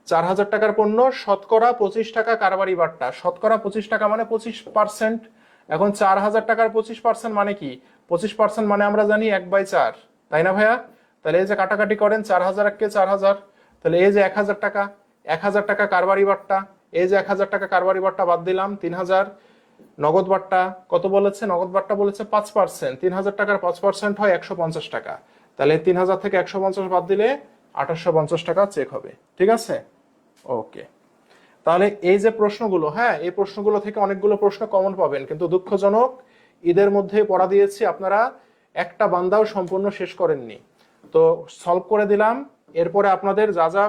4000 টাকার পণ্য, শতকরা 25 টাকা কারবারি বাট্টা। শতকরা 25 টাকা মানে 25%। এখন 4000 টাকার 25% মানে কি? 25% মানে আমরা জানি 1/4, তাই না ভাইয়া? তাহলে এই যে কাটাকাটি করেন, 4000 কে 4000, তাহলে এই যে 1000 টাকা, 1000 টাকা কারবারি বাট্টা, এই যে 1000 টাকা কারবারি বাট্টা বাদ দিলাম 3000। নগদ বাট্টা কত বলেছে? নগদ বাট্টা বলেছে 5%। 3000 টাকার 5% হয় 150 টাকা। তাহলে 3000 থেকে 150 বাদ দিলে 2850 টাকা চেক হবে। ঠিক আছে, ওকে। তাহলে এই যে প্রশ্নগুলো, হ্যাঁ এই প্রশ্নগুলো থেকে অনেকগুলো প্রশ্ন কমন পাবেন, কিন্তু দুঃখজনক ঈদের মধ্যে পড়া দিয়েছি, আপনারা একটা বান্দাও সম্পূর্ণ শেষ করেননি। তো সলভ করে দিলাম। এরপরে আপনাদের যা যা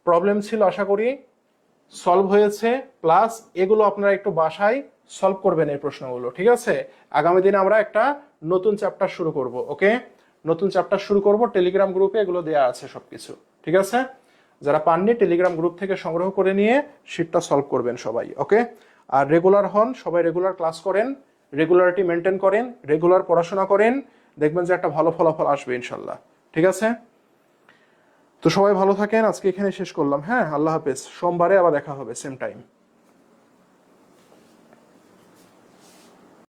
প্রবলেম ছিল আশা করি সলভ হয়েছে, প্লাস এগুলো আপনারা একটু বাসায় সলভ করবেন এই প্রশ্নগুলো। ঠিক আছে, আগামী দিনে আমরা একটা নতুন চ্যাপ্টার শুরু করব। ওকে, নতুন চ্যাপ্টার শুরু করব, টেলিগ্রাম গ্রুপে এগুলো দেয়া আছে সবকিছু। ঠিক আছে, যারা পাননি টেলিগ্রাম গ্রুপ থেকে সংগ্রহ করে নিয়ে শীটটা সলভ করবেন সবাই। ওকে, আর রেগুলার হন, সবাই রেগুলার ক্লাস করেন, রেগুলারিটি মেনটেন করেন, রেগুলার পড়াশোনা করেন, দেখবেন যে একটা ভালো ফলাফল আসবে ইনশাল্লাহ। ঠিক আছে, তো সবাই ভালো থাকেন, আজকে এখানে শেষ করলাম। হ্যাঁ, আল্লাহ হাফেজ, সোমবারে আবার দেখা হবে সেম টাইম।